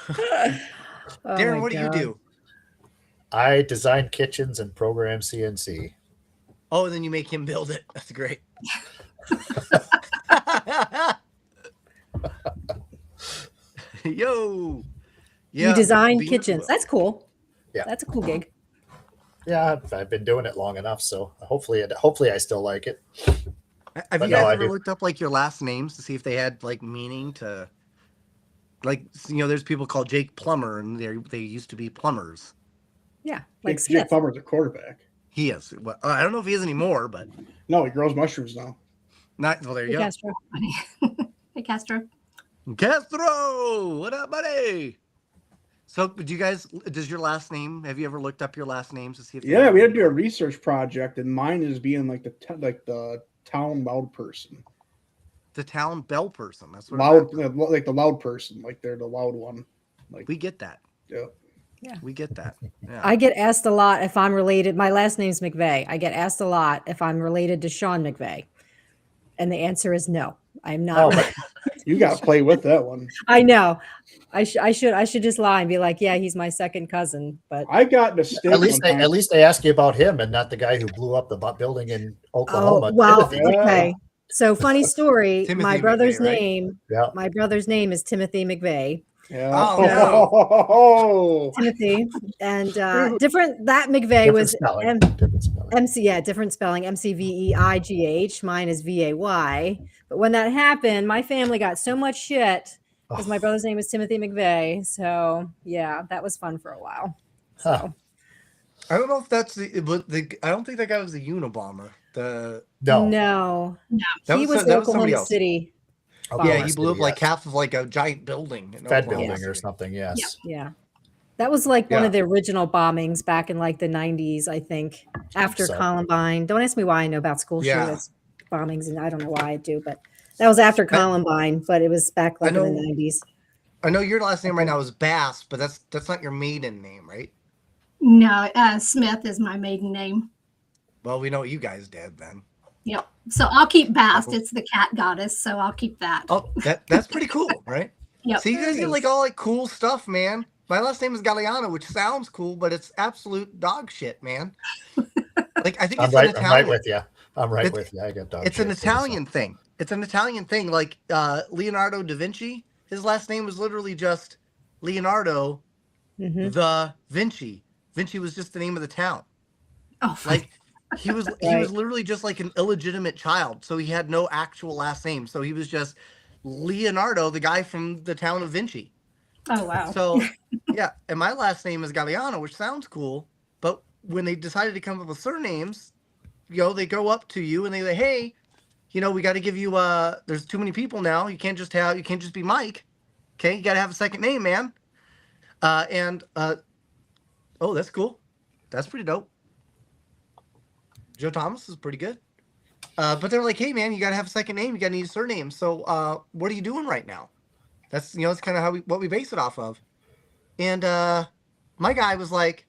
Oh Darren, my what God. do you do? I design kitchens and program CNC. Oh, and then you make him build it. That's great. Yo. Yeah. You design beautiful. kitchens. That's cool. Yeah. That's a cool gig. Yeah, I've been doing it long enough, so hopefully I still like it. Have But you no, guys I ever do. looked up like your last names to see if they had like meaning to, like, there's people called Jake Plumber and they used to be plumbers. Yeah. Like Jake Smith. Plummer's a quarterback. He is. Well, I don't know if he is anymore, but No, he grows mushrooms now. not. Well, there you Hey, go. Castro. Hey, Castro. Castro, what up, buddy? So, does your last name? Have you ever looked up your last names to see if? Yeah, we had to do a research project, and mine is being like the town loud person. The town bell person. That's what. Like the loud person, like they're the loud one. Like We get that. yeah. Yeah. We get that. Yeah. I get asked a lot if I'm related. My last name's McVay. I get asked a lot if I'm related to Sean McVay. And the answer is no. I'm not. Oh, but You got to play with that one. I know. I should just lie and be like, yeah, he's my second cousin. But I got the stick. at least one time. at least they ask you about him and not the guy who blew up the building in Oklahoma. oh well, Timothy. okay. So funny story. Timothy my brother's McVay, right? name. Yeah. My brother's name is Timothy McVay. Yeah. Oh, Timothy and different. That McVay Different was spelling. Different spelling. MC. Yeah, different spelling. McVeigh. Mine is VAY. But when that happened, my family got so much shit because my brother's name was Timothy McVay. So yeah, that was fun for a while. So. Huh. I don't know if that's I don't think that guy was the Unabomber. No. That He was- was that was somebody Oklahoma else. City. Oklahoma Yeah, he blew up City, like yes. half of like a giant building. in Fed Oklahoma building or City. something. Yes. Yeah. That was like one Yeah. of the original bombings back in like the 90s, I think, after So. Columbine. Don't ask me why I know about school Yeah. shootings, bombings, and I don't know why I do, but that was after Columbine, but it was back like in know- the 90s. I know your last name right now is Bast, but that's not your maiden name, right? No, Smith is my maiden name. Well, we know what you guys did then. Yep. So I'll keep Bast. It's the cat goddess, so I'll keep that. Oh, that's pretty cool, right? Yep. So you guys get like all like cool stuff, man. My last name is Gagliano, which sounds cool, but it's absolute dog shit, man. Like I think I'm it's right. an I'm Italian. right with you. I'm right It's- with you. I got dog It's an shit, so- Italian thing. It's an Italian thing. Like Leonardo da Vinci, his last name was literally just Leonardo Mhm. the Vinci. Vinci was just the name of the town. Oh, Like he was Right. literally just like an illegitimate child. So he had no actual last name. So he was just Leonardo, the guy from the town of Vinci. oh wow. So yeah, and my last name is Gagliano, which sounds cool, but when they decided to come up with surnames, they go up to you and they say, hey, we got to give you there's too many people now. You can't just be Mike. Okay, you got to have a second name, man. Oh, that's cool. That's pretty dope. Joe Thomas is pretty good. But they're like, hey man, you got to have a second name. You got to need a surname. So what are you doing right now? That's that's kind of what we base it off of. And my guy was like,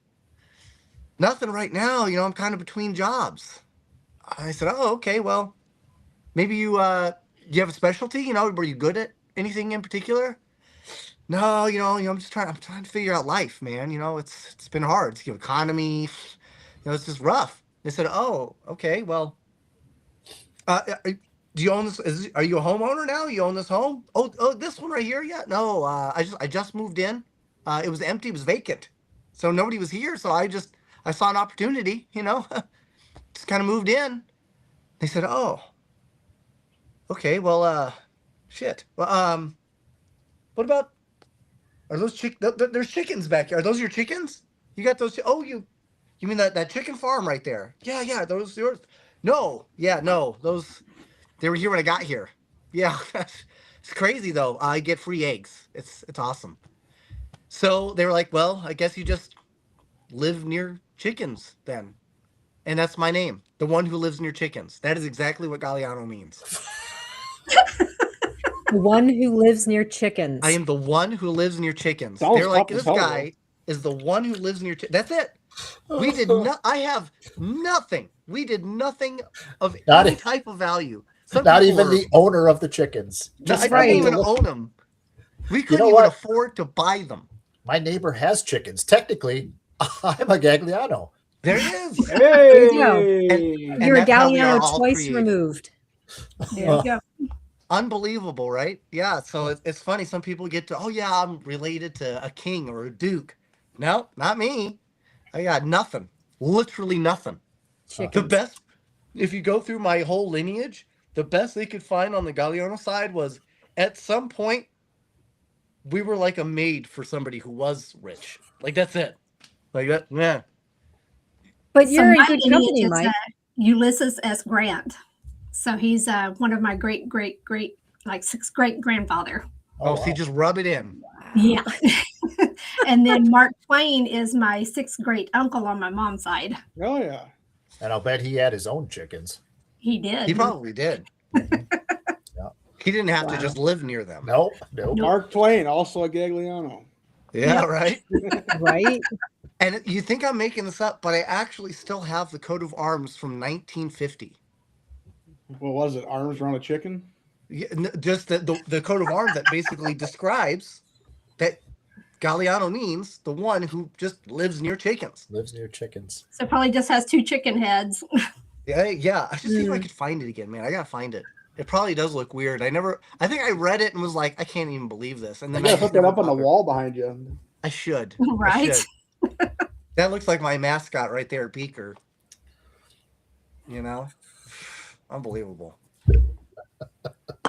nothing right now. I'm kind of between jobs. I said, oh, okay. Well, maybe you have a specialty. Were you good at anything in particular? No, I'm trying to figure out life, man. It's been hard. It's economy. It's just rough. They said, oh, okay. Well, Do you own this? Are you a homeowner now? You own this home? Oh, this one right here? Yeah. No, I just moved in. It was empty. It was vacant. So nobody was here. So I saw an opportunity, just kind of moved in. They said, oh, okay. Well, shit. Well, what about, are those there's chickens back here. Are those your chickens? You got those? Oh, you mean that chicken farm right there? Yeah. Those yours? No. Yeah, no, they were here when I got here. Yeah. It's crazy though. I get free eggs. It's awesome. So they were like, well, I guess you just live near chickens then. And that's my name. The one who lives near chickens. That is exactly what Gagliano means. The one who lives near chickens. I am the one who lives near chickens. Sounds They're like, tough as this hell, guy is the one who lives near chickens. That's it. We did not. I have nothing. We did nothing of Not any e- type of value. Some Not people even the owner of the chickens. No, I right. didn't even own them. We couldn't know even what? afford to buy them. My neighbor has chickens. Technically, I'm a Gagliano. There it is. Hey, you go. And You're a that's how we are Galliano all twice created. removed. There you go. Unbelievable, right? Yeah. So it's funny. Some people get to, oh yeah, I'm related to a king or a duke. No, not me. I got nothing. Literally nothing. The Chickens. best, if you go through my whole lineage, the best they could find on the Gagliano side was at some point we were like a maid for somebody who was rich. Like that's it. Like that, yeah. But So you're in my good lineage company, is, Mike. Ulysses S. Grant. So he's one of my great, like sixth great grandfather. Oh, so you just rub it in. Yeah. And then Mark Twain is my sixth great uncle on my mom's side. oh yeah. And I'll bet he had his own chickens. He did. He probably did. Yeah. He didn't have to Wow. just live near them. Nope. Mark Twain, also a Gagliano. Yeah, right. Right? And you think I'm making this up, but I actually still have the coat of arms from 1950. What was it? Arms around a chicken? Yeah, just the coat of arms that basically describes that Gagliano means the one who just lives near chickens. Lives near chickens. So probably just has two chicken heads. Yeah. I should see if I could find it again, man. I gotta find it. It probably does look weird. I think I read it and was like, I can't even believe this. And You then gotta I put that up on the wall behind you. I should. Right? I should. That looks like my mascot right there, Beaker. Unbelievable.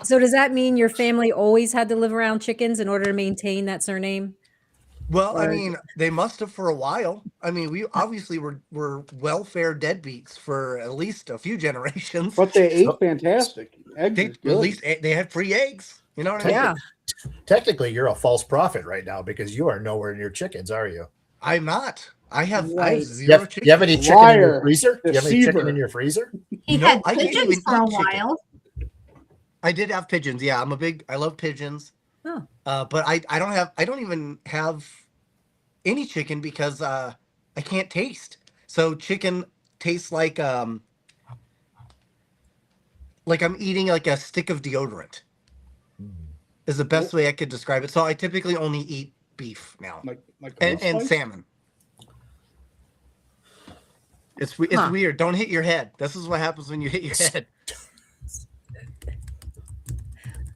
So does that mean your family always had to live around chickens in order to maintain that surname? Well, I Or- mean, they must have for a while. I mean, we obviously were welfare deadbeats for at least a few generations. But they ate fantastic. Eggs They is at good. least they had free eggs. You know what I mean? Yeah. Technically, you're a false prophet right now because you are nowhere near chickens, are you? I'm not. I have Right. zero chickens. You have any chicken in Liar. your freezer? Do you have any chicken Deceiver. in your freezer? He No, had I didn't pigeons even for a eat chicken. while. I did have pigeons. Yeah, I love pigeons. Oh. But I don't even have any chicken because I can't taste. So chicken tastes like I'm eating like a stick of deodorant. Is the best way I could describe it. So I typically only eat beef now Like and Old Spice? salmon. It's Huh. weird. Don't hit your head. This is what happens when you hit your head.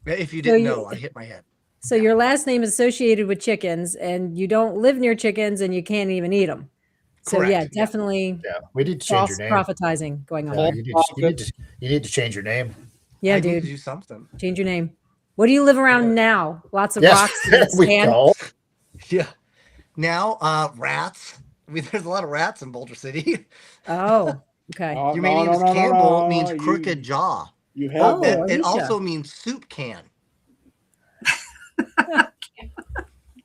If you didn't know, I hit my head. So your last name is associated with chickens and you don't live near chickens and you can't even eat them. So yeah, Correct. definitely Yeah, we need to change false your name. prophetizing going on. Yeah, there. you need to change your name. Yeah, I need dude, to do something. change your name. What do you live around now? Lots of Yes, rocks there and we sand? go. Yeah. Now, rats. I mean, there's a lot of rats in Boulder City. Oh, okay. Oh, Your name is no, Campbell. It no, means you- crooked jaw. You Oh, have It Alicia. also means soup can.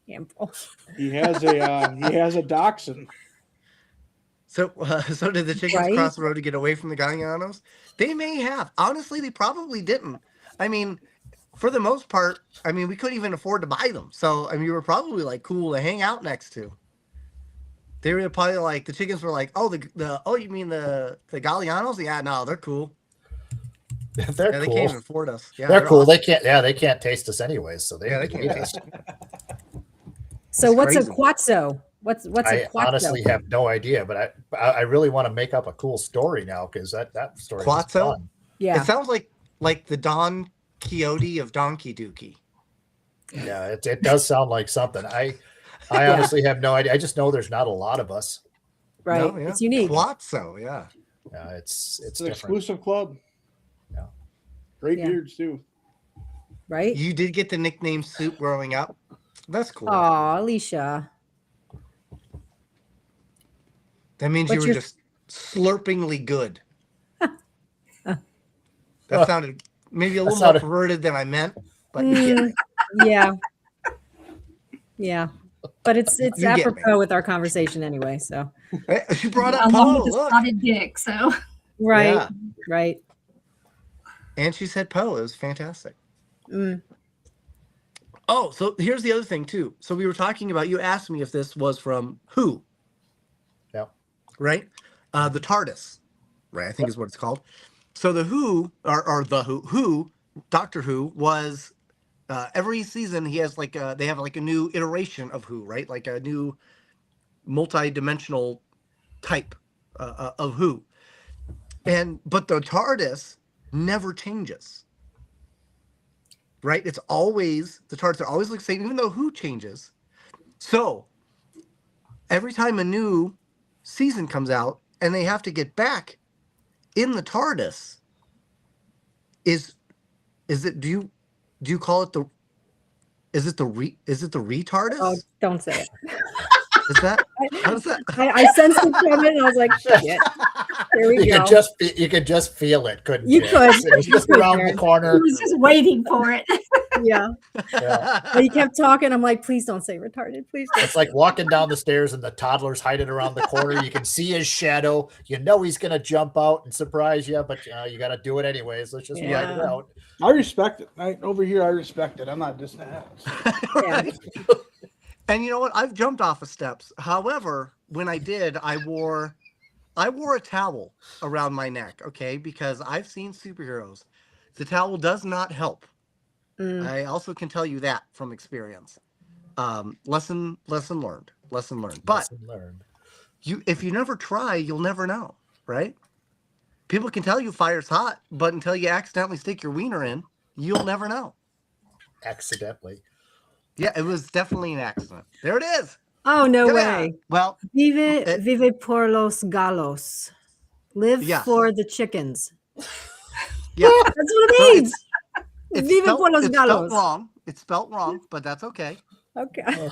Campbell. he has a dachshund. So did the chickens Right? cross the road to get away from the Gaglianos? They may have. Honestly, they probably didn't. I mean, for the most part, I mean, we couldn't even afford to buy them. So, I mean, we were probably like cool to hang out next to. They were probably like, the chickens were like, oh, you mean the Gaglianos? Yeah, no, they're cool. They're Yeah, they cool. can't even afford us. Yeah, they're cool. awesome. They can't taste us anyways. So they Can't taste. So It's what's crazy. a Quatsoe? What's a I Quatsoe? honestly have no idea, but I really want to make up a cool story now because that story was Quatsoe? fun. Yeah. It sounds like like the Don Quixote of Donkey Dookie. Yeah, it does sound like something. I honestly have no idea. I just know there's not a lot of us. Right. No, yeah. It's unique. Quatsoe, yeah. Yeah, it's It's an different. exclusive club. Yeah. Great Yeah. beards too. Right. You did get the nickname Soup growing up. That's cool. Oh, Alicia. That means What's you were your- just slurpingly good. That sounded maybe a little more perverted than I meant, but you get me. Yeah. Yeah. But it's You get me. apropos with our conversation anyway. So Hey, she brought up Along Poe. with the Look. spotted dick. So right. Yeah. Right. And she said Poe. It was fantastic. Mm. Oh, so here's the other thing too. So we were talking about, you asked me if this was from Who. Yeah. Right? The TARDIS, right? I think is what it's called. So the Who, or the Who, Doctor Who was, every season he has like they have like a new iteration of Who, right? Like a new multi-dimensional type of Who. But the TARDIS never changes. Right? It's always, the TARDIS are always like the same, even though Who changes. So every time a new season comes out and they have to get back in the TARDIS, is it, do you call it is it the retardis? Oh, don't say it. Is that, how does that? I sensed it coming and I was like, shit. There we You go. could just feel it, couldn't You you? could. It was just You could, around the Darren. I corner. was just waiting for it. Yeah. Yeah. But he kept talking. I'm like, please don't say retarded. Please don't. It's like walking down the stairs and the toddler's hiding around the corner. You can see his shadow. You know he's going to jump out and surprise you, but you got to do it anyways. Let's just ride it Yeah. out. I respect it. Over here, I respect it. I'm not just that. Yeah. And you know what? I've jumped off of steps. However, when I did, I wore a towel around my neck, okay? Because I've seen superheroes. The towel does not help. Mm. I also can tell you that from experience. Lesson learned. But Lesson learned. if you never try, you'll never know, right? People can tell you fire's hot, but until you accidentally stick your wiener in, you'll never know. Accidentally. Yeah, it was definitely an accident. There it is. Oh, no Come way. on. Well, Vive por los galos. Live Yes. for the chickens. yeah. That's what it means. It's Vive spelt, por los it's spelt galos. wrong. It's spelt wrong, but that's okay. Okay.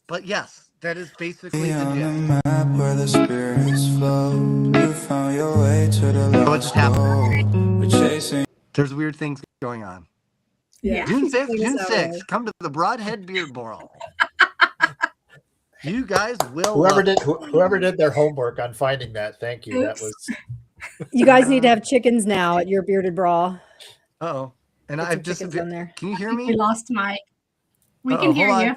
But yes, that is basically the On gist. the map where the spirits flow, you found your way to the What just lost happened? gold. We're chasing. There's weird things going on. Yeah. June 5th, Things June that 6th, way. come to the Broadhead Beard Brawl. You guys will Whoever did their homework on finding that, thank you. That was You guys need to have chickens now at your bearded bra. Uh-oh. And Get I've some chickens disappeared. on there. Can you hear We me? lost Mike. We Uh-oh, can hear hold on. you.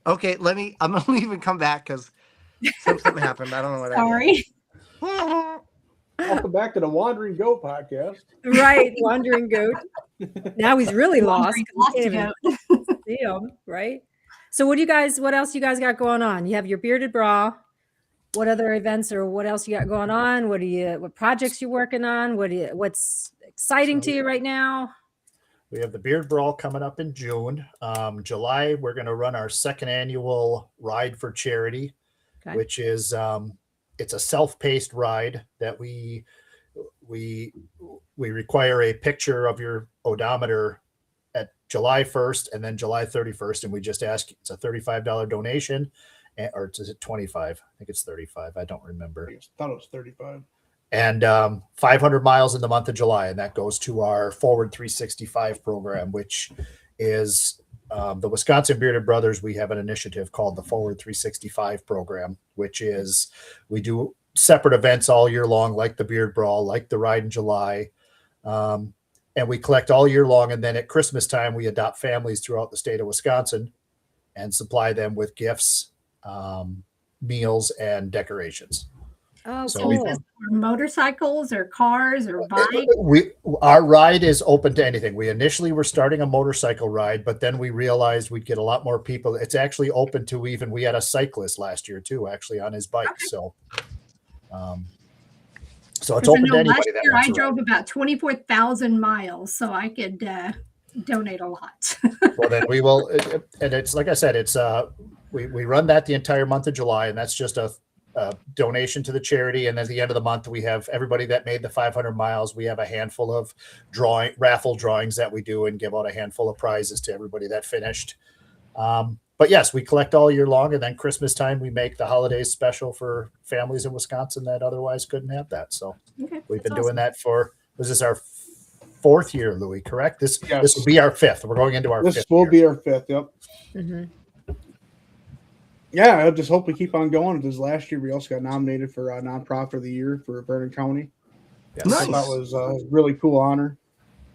Okay, I'm gonna leave and come back because something happened. I don't know what Sorry. Welcome back to the Wandering Goat podcast. Right. Wandering goat. Now he's really lost. Lost Can't to even go. see him, right? So what else you guys got going on? You have your bearded bra. What other events or what else you got going on? What projects you working on? What's exciting to you right now? We have the Beard Brawl coming up in June. July, we're going to run our second annual Ride for Charity, Okay. which is it's a self-paced ride that we require a picture of your odometer at July 1st and then July 31st, and we just ask. It's a $35 donation, or is it 25? I think it's 35. I don't remember. I thought it was 35. And 500 miles in the month of July, and that goes to our Forward 365 program, which is the Wisconsin Bearded Brothers. We have an initiative called the Forward 365 program, which is we do separate events all year long, like the Beard Brawl, like the Ride in July, and we collect all year long. And then at Christmas time, we adopt families throughout the state of Wisconsin and supply them with gifts, meals, and decorations. Oh, So cool. Is this for motorcycles or cars or bikes? Our ride is open to anything. We initially were starting a motorcycle ride, but then we realized we'd get a lot more people. It's actually open to we had a cyclist last year too, actually on his bike. So So it's 'Cause I open know to last anybody that year wants I to ride. drove about 24,000 miles, so I could donate a lot. Well, then we will, and it's like I said, it's we run that the entire month of July, and that's just a donation to the charity. And at the end of the month, we have everybody that made the 500 miles. We have a handful of raffle drawings that we do and give out a handful of prizes to everybody that finished. But yes, we collect all year long, and then Christmas time we make the holidays special for families in Wisconsin that otherwise couldn't have that. So Okay, we've that's been doing awesome. that for, this is our 4th year, Louis, correct? This will be our 5th. We're going into our 5th. This will be our 5th. Yep. Mm-hmm. Yeah, I just hope we keep on going. Because last year we also got nominated for nonprofit of the year for Vernon County. Yes. Nice. So that was a really cool honor.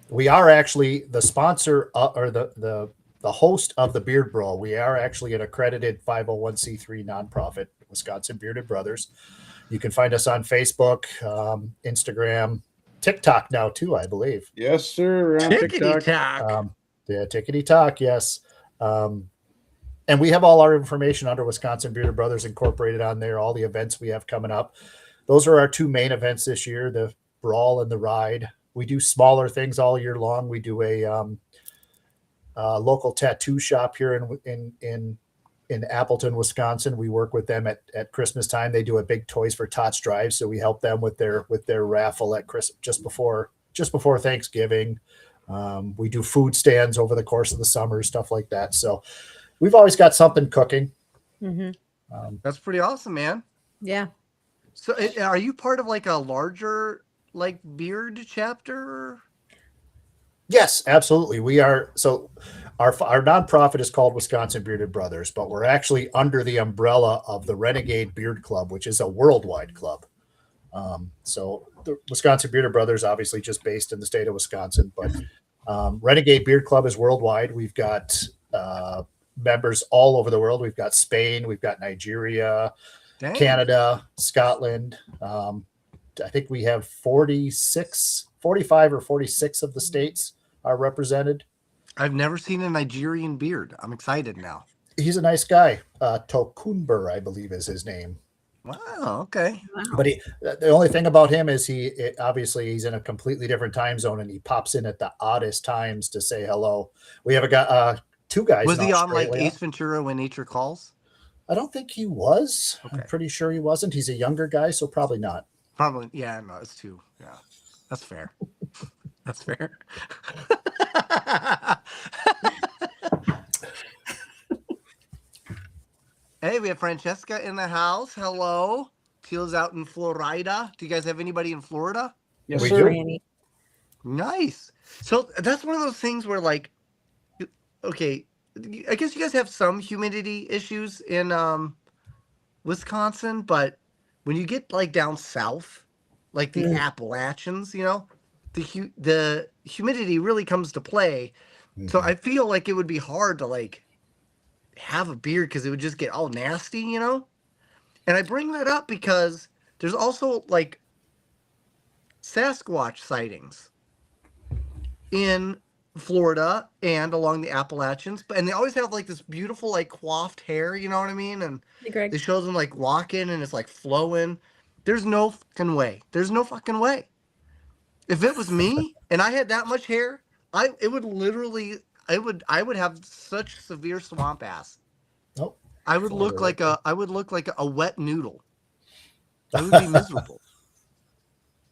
We are actually the sponsor or the host of the Beard Brawl. We are actually an accredited 501c3 nonprofit, Wisconsin Bearded Brothers. You can find us on Facebook, Instagram, TikTok now too, I believe. Yes, sir. We're on Tickety TikTok. tock. Yeah, Tickety Talk, yes. And we have all our information under Wisconsin Bearded Brothers Incorporated on there, all the events we have coming up. Those are our 2 main events this year, the Brawl and the Ride. We do smaller things all year long. We do a local tattoo shop here in Appleton, Wisconsin. We work with them at Christmas time. They do a big Toys for Tots drive, so we help them with their raffle at just before Thanksgiving. We do food stands over the course of the summer, stuff like that. So we've always got something cooking. Mm-hmm. That's pretty awesome, man. Yeah. So are you part of like a larger like beard chapter? Yes, absolutely. We are. So our nonprofit is called Wisconsin Bearded Brothers, but we're actually under the umbrella of the Renegade Beard Club, which is a worldwide club. So the Wisconsin Bearded Brothers, obviously just based in the state of Wisconsin, but Renegade Beard Club is worldwide. We've got members all over the world. We've got Spain, we've got Nigeria, Dang. Canada, Scotland. I think we have 45 or 46 of the states are represented. I've never seen a Nigerian beard. I'm excited now. He's a nice guy. Tokunber, I believe is his name. Wow. Okay. But the only thing about him is obviously he's in a completely different time zone, and he pops in at the oddest times to say hello. We have a guy, 2 guys. Was in he on like Australia. Ace Ventura: When Nature Calls? I don't think he was. Okay. I'm pretty sure he wasn't. He's a younger guy, so probably not. Probably. Yeah. No, it's 2. Yeah. That's fair. That's fair. Hey, we have Francesca in the house. Hello. Teal's out in Florida. Do you guys have anybody in Florida? Yes, We sir. do. Nice. So that's one of those things where, like, okay, I guess you guys have some humidity issues in Wisconsin, but when you get like down south, like the Appalachians, you know, the humidity really comes to play. So I feel like it would be hard to like have a beard because it would just get all nasty, you know? And I bring that up because there's also like Sasquatch sightings in Florida and along the Appalachians, and they always have like this beautiful like coiffed hair, you know what I mean? And Hey, Greg. they show them like walking and it's like flowing. There's no fucking way. There's no fucking way. If it was me and I had that much hair, I would have such severe swamp ass. Nope. I would look like a wet noodle. I would be miserable.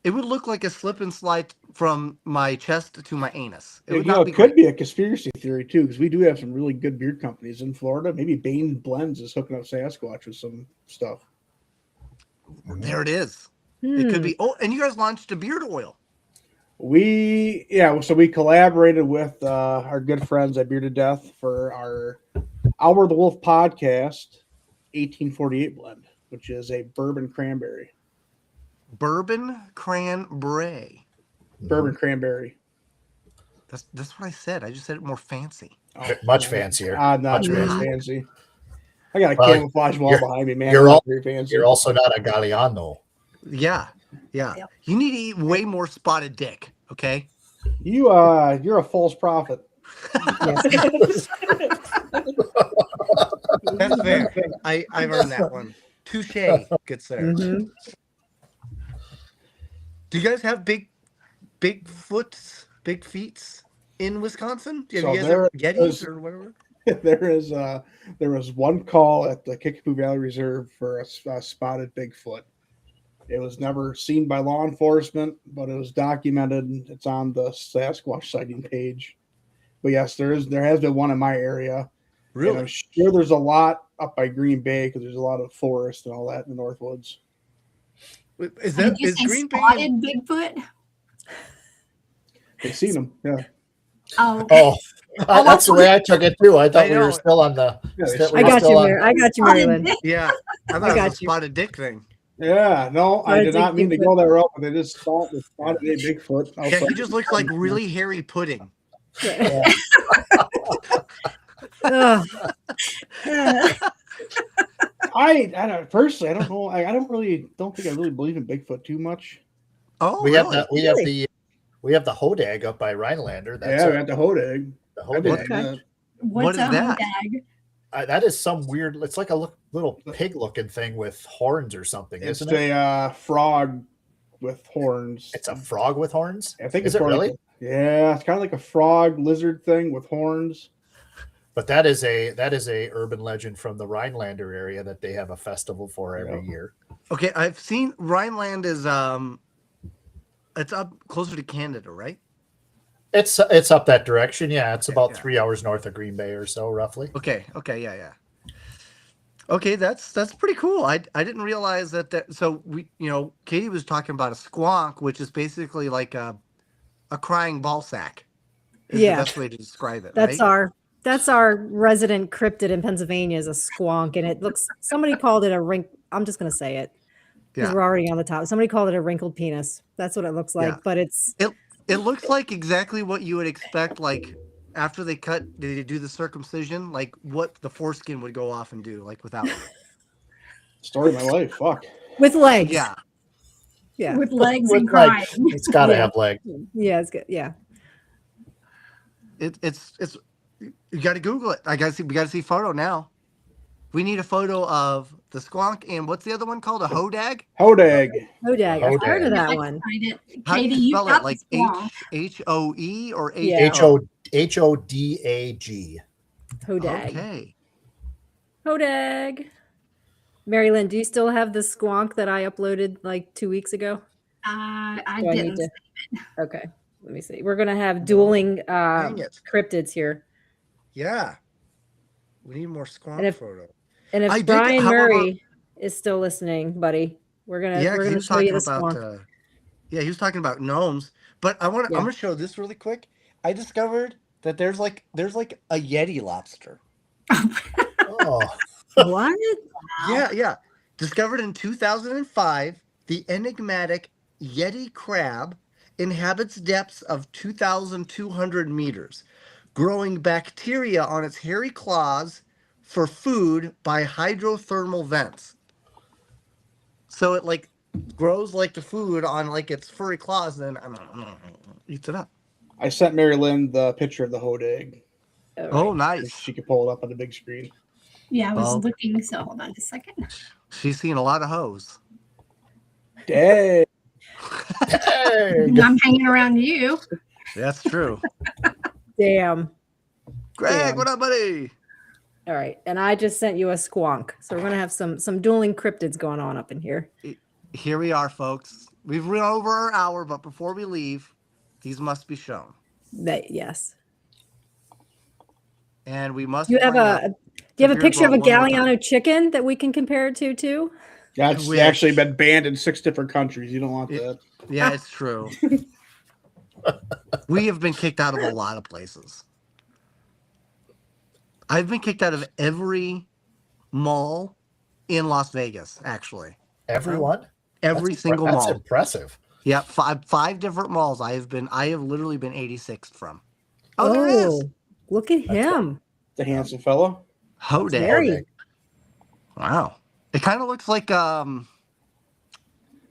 It would look like a slip and slide from my chest to my anus. It would not be It could great. be a conspiracy theory too, because we do have some really good beard companies in Florida. Maybe Bane Blends is hooking up Sasquatch with some stuff. There it is. It could be. Oh, and you guys launched a beard oil. So we collaborated with our good friends at Bearded Death for our Hour of the Wolf podcast, 1848 blend, which is a bourbon cranberry. Bourbon cranberry. Bourbon cranberry. That's what I said. I just said it more fancy. Much fancier. Not Much very fancier. fancy. I got a Well, camouflage wall behind me, man. you're Not all- very fancy. You're also not a Gagliano. Yeah. Yep. You need to eat way more spotted dick. Okay. You're a false prophet. Yes. That's fair. I've earned that one. Touche, good sir. Mhm. Do you guys have big feets in Wisconsin? Have So you guys there have Yetis is- or whatever? There was one call at the Kickapoo Valley Reserve for a spotted Bigfoot. It was never seen by law enforcement, but it was documented. It's on the Sasquatch sighting page. But yes, there has been one in my area. And I'm Really? sure there's a lot up by Green Bay because there's a lot of forest and all that in the Northwoods. Is Did you is say Green Bay? spotted Bigfoot? I've seen them. Yeah. Oh, Oh, that's the way I took it too. I thought I we were know. still on the. Yeah, they still- I we're got still you, on- Mary. I got you, spotted Marylyn. Big- Yeah, I thought it got was a you. spotted dick thing. Yeah. No, I Spotted did not mean to Bigfoot. go that route, but they just spotted a Bigfoot. Yeah, he just looks like really hairy pudding. Ugh. I don't personally. I don't know. I don't think I really believe in Bigfoot too much. Oh, We have really? the we have the hodag up by Rhinelander. That's Yeah, we got the Hodag. the I believe hodag. Okay. that. what's is a that? hodag? That is some weird. It's like a little pig-looking thing with horns or something, It's isn't it? a frog with horns. It's a frog with horns. I think Is it's it more really? like yeah, it's kind of like a frog lizard thing with horns. But that is a urban legend from the Rhinelander area that they have a festival for every Yeah. year. Okay, I've seen Rhineland is it's up closer to Canada, right? It's up that direction. Yeah, it's about Yeah. 3 hours north of Green Bay or so, roughly. Okay, yeah. Okay, that's pretty cool. I didn't realize that. So Katie was talking about a squonk, which is basically like a crying ball sack. Is Yeah. the best way to describe it. That's right? our resident cryptid in Pennsylvania is a squonk, and it looks. Somebody called it a rink. I'm just gonna say it because Yeah. we're already on the top. Somebody called it a wrinkled penis. That's what it looks like, Yeah. but it's It looks like exactly what you would expect, like after they do the circumcision, like what the foreskin would go off and do, like without it. Story of my life. Fuck. with legs. Yeah. yeah, With legs With and crying. It's got to Yeah. have legs. yeah. It's good. Yeah, It's you got to Google it. We got to see photo now. We need a photo of the squonk and what's the other one called? A hodag? Hodag. hodag. I've heard of Hodag. that I one. find it. How do Katie, you you spell got it? Like the squonk. Hoe or H? Yeah. Hodag. Hodag. Okay. Hodag. Marylyn, do you still have the squonk that I uploaded like 2 weeks ago? I Do I need didn't. to- Okay, let me see. We're gonna have dueling Dang it. cryptids here, Yeah. We need more squonk And if- photo. and if I did, Brian however- Murray is still listening, buddy, we're Yeah, gonna 'cause he was show you talking the about squonk. he was talking about gnomes. But Yeah. I'm gonna show this really quick. I discovered that there's like a Yeti lobster. Oh, What? Yeah. Discovered in 2005, the enigmatic Yeti crab inhabits depths of 2,200 meters, growing bacteria on its hairy claws for food by hydrothermal vents. So it like grows like the food on like its furry claws, then eats it up. I sent Marylyn the picture of the Hodag. All Oh, right. nice. She could pull it up on the big screen. Yeah, I was Oh. looking. So hold on a second. She's seen a lot of hoes. Dang. dang. I'm hanging around you. That's true. Damn. Greg, Damn. what up, buddy? All right, and I just sent you a squonk, so we're gonna have some dueling cryptids going on up in here. Here we are, folks. We've run over our hour, but before we leave, these must be shown. Yes. And we must. Do you have bring up a Do you have a beer picture of a bottle one more time. Galliano chicken that we can compare it to too? That's Which- actually been banned in 6 different countries. You don't want It- that. Yeah, it's true. We have been kicked out of a lot of places. I've been kicked out of every mall in Las Vegas, actually. Everyone. Every single That's mall. impressive. Yeah, five different malls. I have literally been 86th from. Oh, there is. Look at him. The handsome fellow. Hodag. Very Wow. It kind of looks like like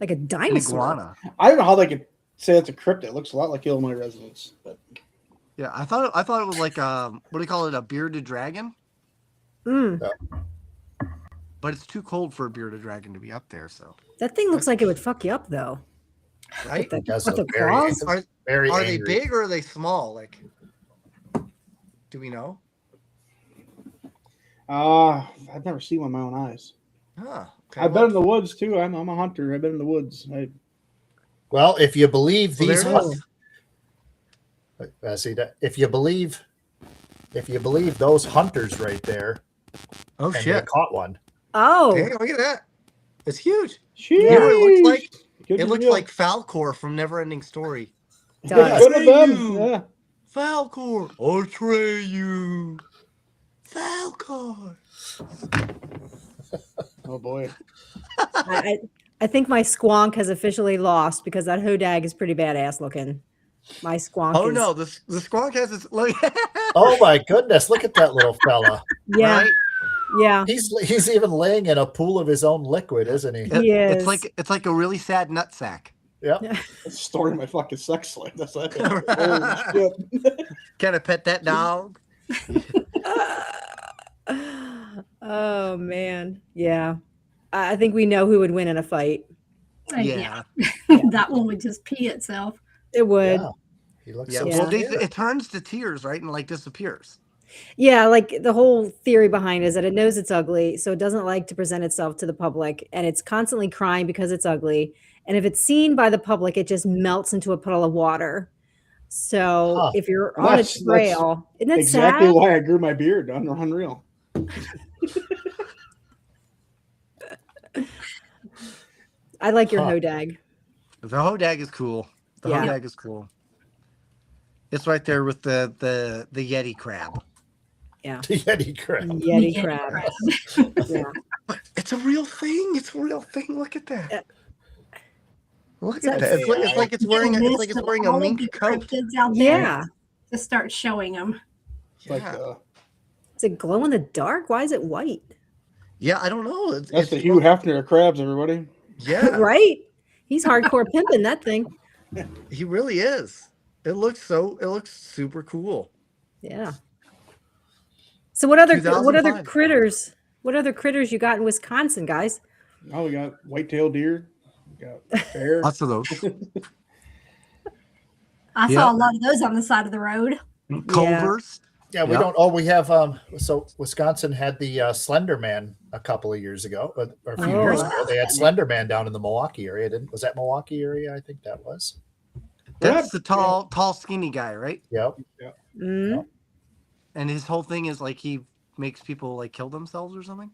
a an dinosaur. iguana. I don't know how they could say it's a cryptid. It looks a lot like Illinois residents. But Yeah, I thought it was like what do you call it? A bearded dragon? Mm, But it's too cold for a bearded dragon to be up there, so that thing looks like it would fuck you up though. right? Because With of the very, claws? very Are they angry. big or are they small? Like, do we know? I've never seen one with my own eyes. Huh. Okay, I've been in the woods too. I'm a hunter. I've been in the woods. Well, if you believe Well, these, there it is. see that if you believe those hunters right there, Oh and they shit! caught one. Oh, Hey, look at that. It's huge. Sheesh. You know what it looks like? Good It looks reveal. like Falcor from Neverending Story. does. Could have been. You. Yeah. Falcor, I'll tray you. Falcor. Oh boy. I think my squonk has officially lost because that hodag is pretty badass looking. My squonk Oh is, no, the squonk has its look. Oh my goodness! Look at that little fella. yeah, Right? yeah. He's even laying in a pool of his own liquid, isn't he? He is. It's like a really sad nutsack. Yep. That's the story of my fucking sex life. That's like, holy shit. Can I pet that dog? Oh man, yeah. I think we know who would win in a fight. Yeah. That one would just pee itself. It would. Yeah. He looks Yeah. so Well, scared. it turns to tears, right? And like disappears. Yeah, like the whole theory behind it is that it knows it's ugly, so it doesn't like to present itself to the public, and it's constantly crying because it's ugly. And if it's seen by the public, it just melts into a puddle of water. So Huh. if you're Well, on a that's trail, isn't that Exactly sad? why I grew my beard. Unreal. I like your Huh. hodag. The hodag is cool. The Yeah. hodag is cool. It's right there with the Yeti crab. Yeah, The Yeti crab. Yeti Yeti crab. crab. Yeah. But it's a real thing. It's a real thing. Look at that. Yeah. Look So at that. It's like it's wearing a mink coat. Kids out there Yeah. to start showing them. It's like Yeah. Is it glow in the dark? Why is it white? Yeah, I don't know. that's the Hugh Hefner of crabs, everybody. Yeah, Right? He's hardcore pimping that thing. he really is. It looks super cool. Yeah. So what other 2005. critters you got in Wisconsin, guys? Oh, we got white-tailed deer. We got bear. Lots of those. I saw a lot of those on the side of the road. Culvers. Yeah, we Yeah. don't. Oh, we have. So Wisconsin had the Slender Man a couple of years ago, or a few years Oh. ago. They had Slender Man down in the Milwaukee area. Was that Milwaukee area? I think that was. That's the tall, skinny guy, right? Yep. Mm. And his whole thing is like he makes people like kill themselves or something.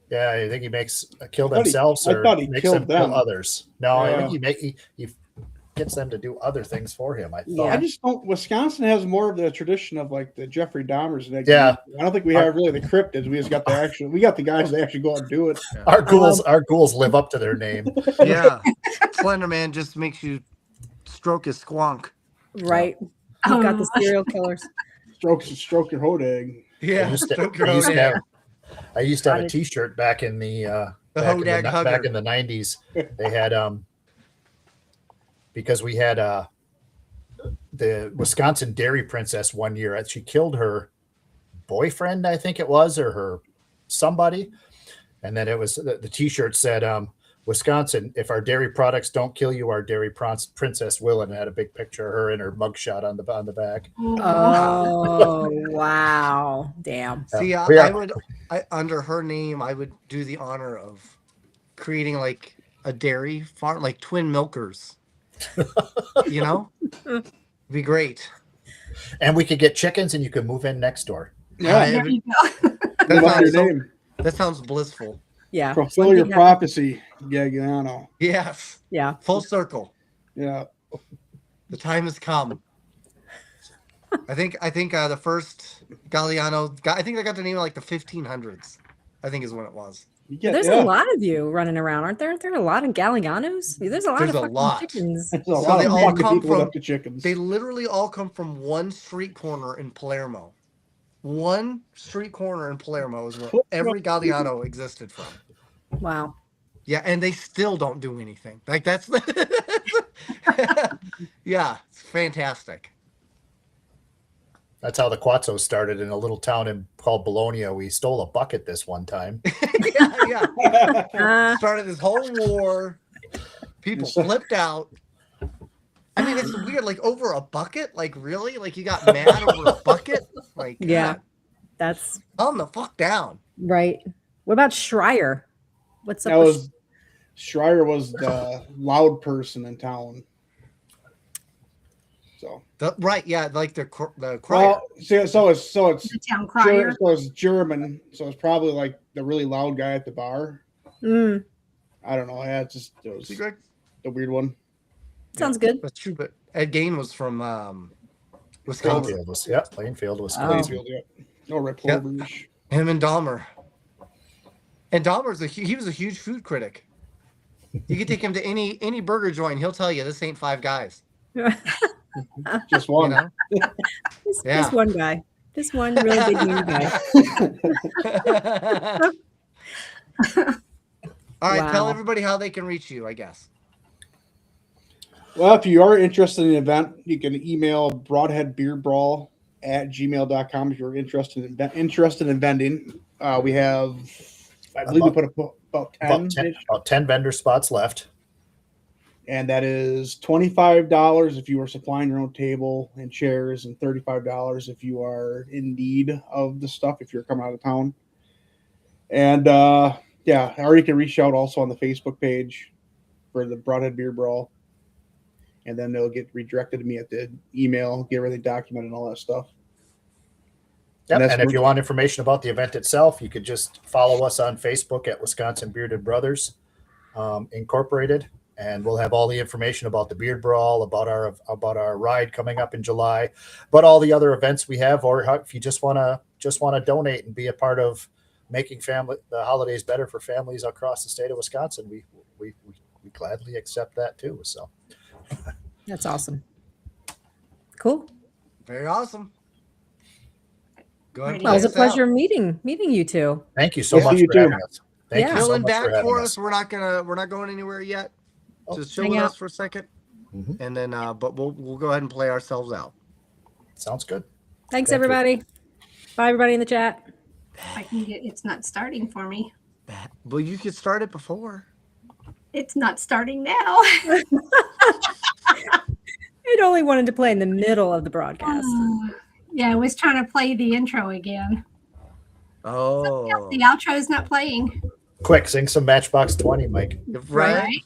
Yeah, I think he makes kill I thought he- themselves I or thought he makes killed them kill them. others. No, I Yeah. think he gets them to do other things for him. I Yeah. thought. I just don't. Wisconsin has more of the tradition of like the Jeffrey Dahmers. And Yeah. I don't think we have really the cryptids. We just got we got the guys that actually go out and do it. Our ghouls live up to their name. Yeah. Slender Man just makes you stroke his squonk. Right. You've got the Oh. serial killers. Stroke your hodag. Yeah. I used to, Stroke your I used to hodag. have, I used to have a T-shirt back in the Hodag back hugger. in the 90s. They had because we had the Wisconsin Dairy Princess one year. She killed her boyfriend, I think it was, or her somebody, and then it was the T-shirt said Wisconsin, if our dairy products don't kill you, our dairy princess will, and it had a big picture of her and her mugshot on the back. Oh, wow. Damn. See, We I are- would under her name, I would do the honor of creating like a dairy farm, like twin milkers. You know, be great. And we could get chickens, and you could move in next door. Yeah. There you go. Live up your so- name. that sounds blissful. Yeah. Fulfill your prophecy, Gagliano. Yes, Yeah. full circle. Yeah. The time has come. I think the first Gagliano. I think they got the name in like the 1500s. I think is when it was. You get, There's yeah. a lot of you running around, aren't there? Aren't there a lot of Gallianos? There's a lot There's of a fucking lot. chickens. There's a So lot they of all fucking come people from- up to chickens. They literally all come from one street corner in Palermo. One street corner in Palermo is where every Galliano existed from. Wow. Yeah, and they still don't do anything. Like that's yeah, it's fantastic. That's how the Quatsoe started in a little town called Bologna. We stole a bucket this one time. Yeah. Uh, Started this whole war. People flipped out. I mean, it's weird. Like over a bucket? Like really? Like you got mad over a bucket? Like Yeah. God, That's calm the fuck down. right. What about Schreier? What's up That with was Schreier was the loud person in town. So Right? Yeah, like the crier. well, so it's The town crier. So it's German. So it's probably like the really loud guy at the bar. Mm, I don't know. Yeah, it was See, Greg? the weird one. sounds good. That's true. But Ed Gain was from Wisconsin. Plainfield was, yeah, Plainfield was. Oh. Plainfield, yeah. No Red Yep. Rouge. Him and Dahmer. And Dahmer's he was a huge food critic. You could take him to any burger joint, he'll tell you this ain't Five Guys. Just You one. know? Just Yeah. one guy. Just one really big mean guy. All right, tell Wow. everybody how they can reach you, I guess. Well, if you are interested in the event, you can email broadheadbeerbrawl@gmail.com if you're interested in vending. We have, I believe we put about 10, About 10 vendor spots left. and that is $25 if you are supplying your own table and chairs, and $35 if you are in need of the stuff if you're coming out of town. And yeah, or you can reach out also on the Facebook page for the Broadhead Beer Brawl, and then they'll get redirected to me at the email, get everything documented and all that stuff. Yep. that's And if where- you want information about the event itself, you could just follow us on Facebook at Wisconsin Bearded Brothers Incorporated, and we'll have all the information about the Beard Brawl, about our ride coming up in July, but all the other events we have, or if you just want to donate and be a part of making the holidays better for families across the state of Wisconsin, we gladly accept that too. So That's awesome. Cool. Very awesome. Go ahead. and Well, it was a play us out. pleasure meeting you two. thank you so Yes, much you for too. having us. Thank Yeah. you so Chilling much for back having for us. us. We're not going anywhere yet. Oh, Just chill hang with out. us for a second, Mhm. and then but we'll go ahead and play ourselves out. Sounds good. Thanks, Thank you. everybody. Bye, everybody in the chat. I can get it's not starting for me. Well, you could start it before. It's not starting now. It only wanted to play in the middle of the broadcast. Yeah, I was trying to play the intro again. Oh, The outro is not playing. Quick, sing some Matchbox 20, Mike. right. Right?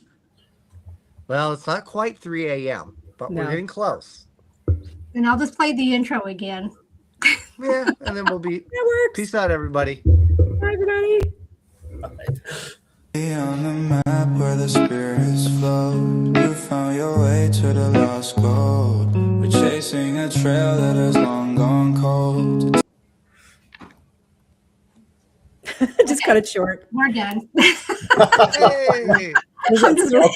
Well, it's not quite 3 a.m., but No. we're getting close. And I'll just play the intro again. Yeah, and then we'll be. That works. Peace out, everybody. Bye, everybody. On the map where the spirits flow, you found your way to the lost gold. We're chasing a trail that has long gone cold. Just cut it short. We're done. Hey. Is it still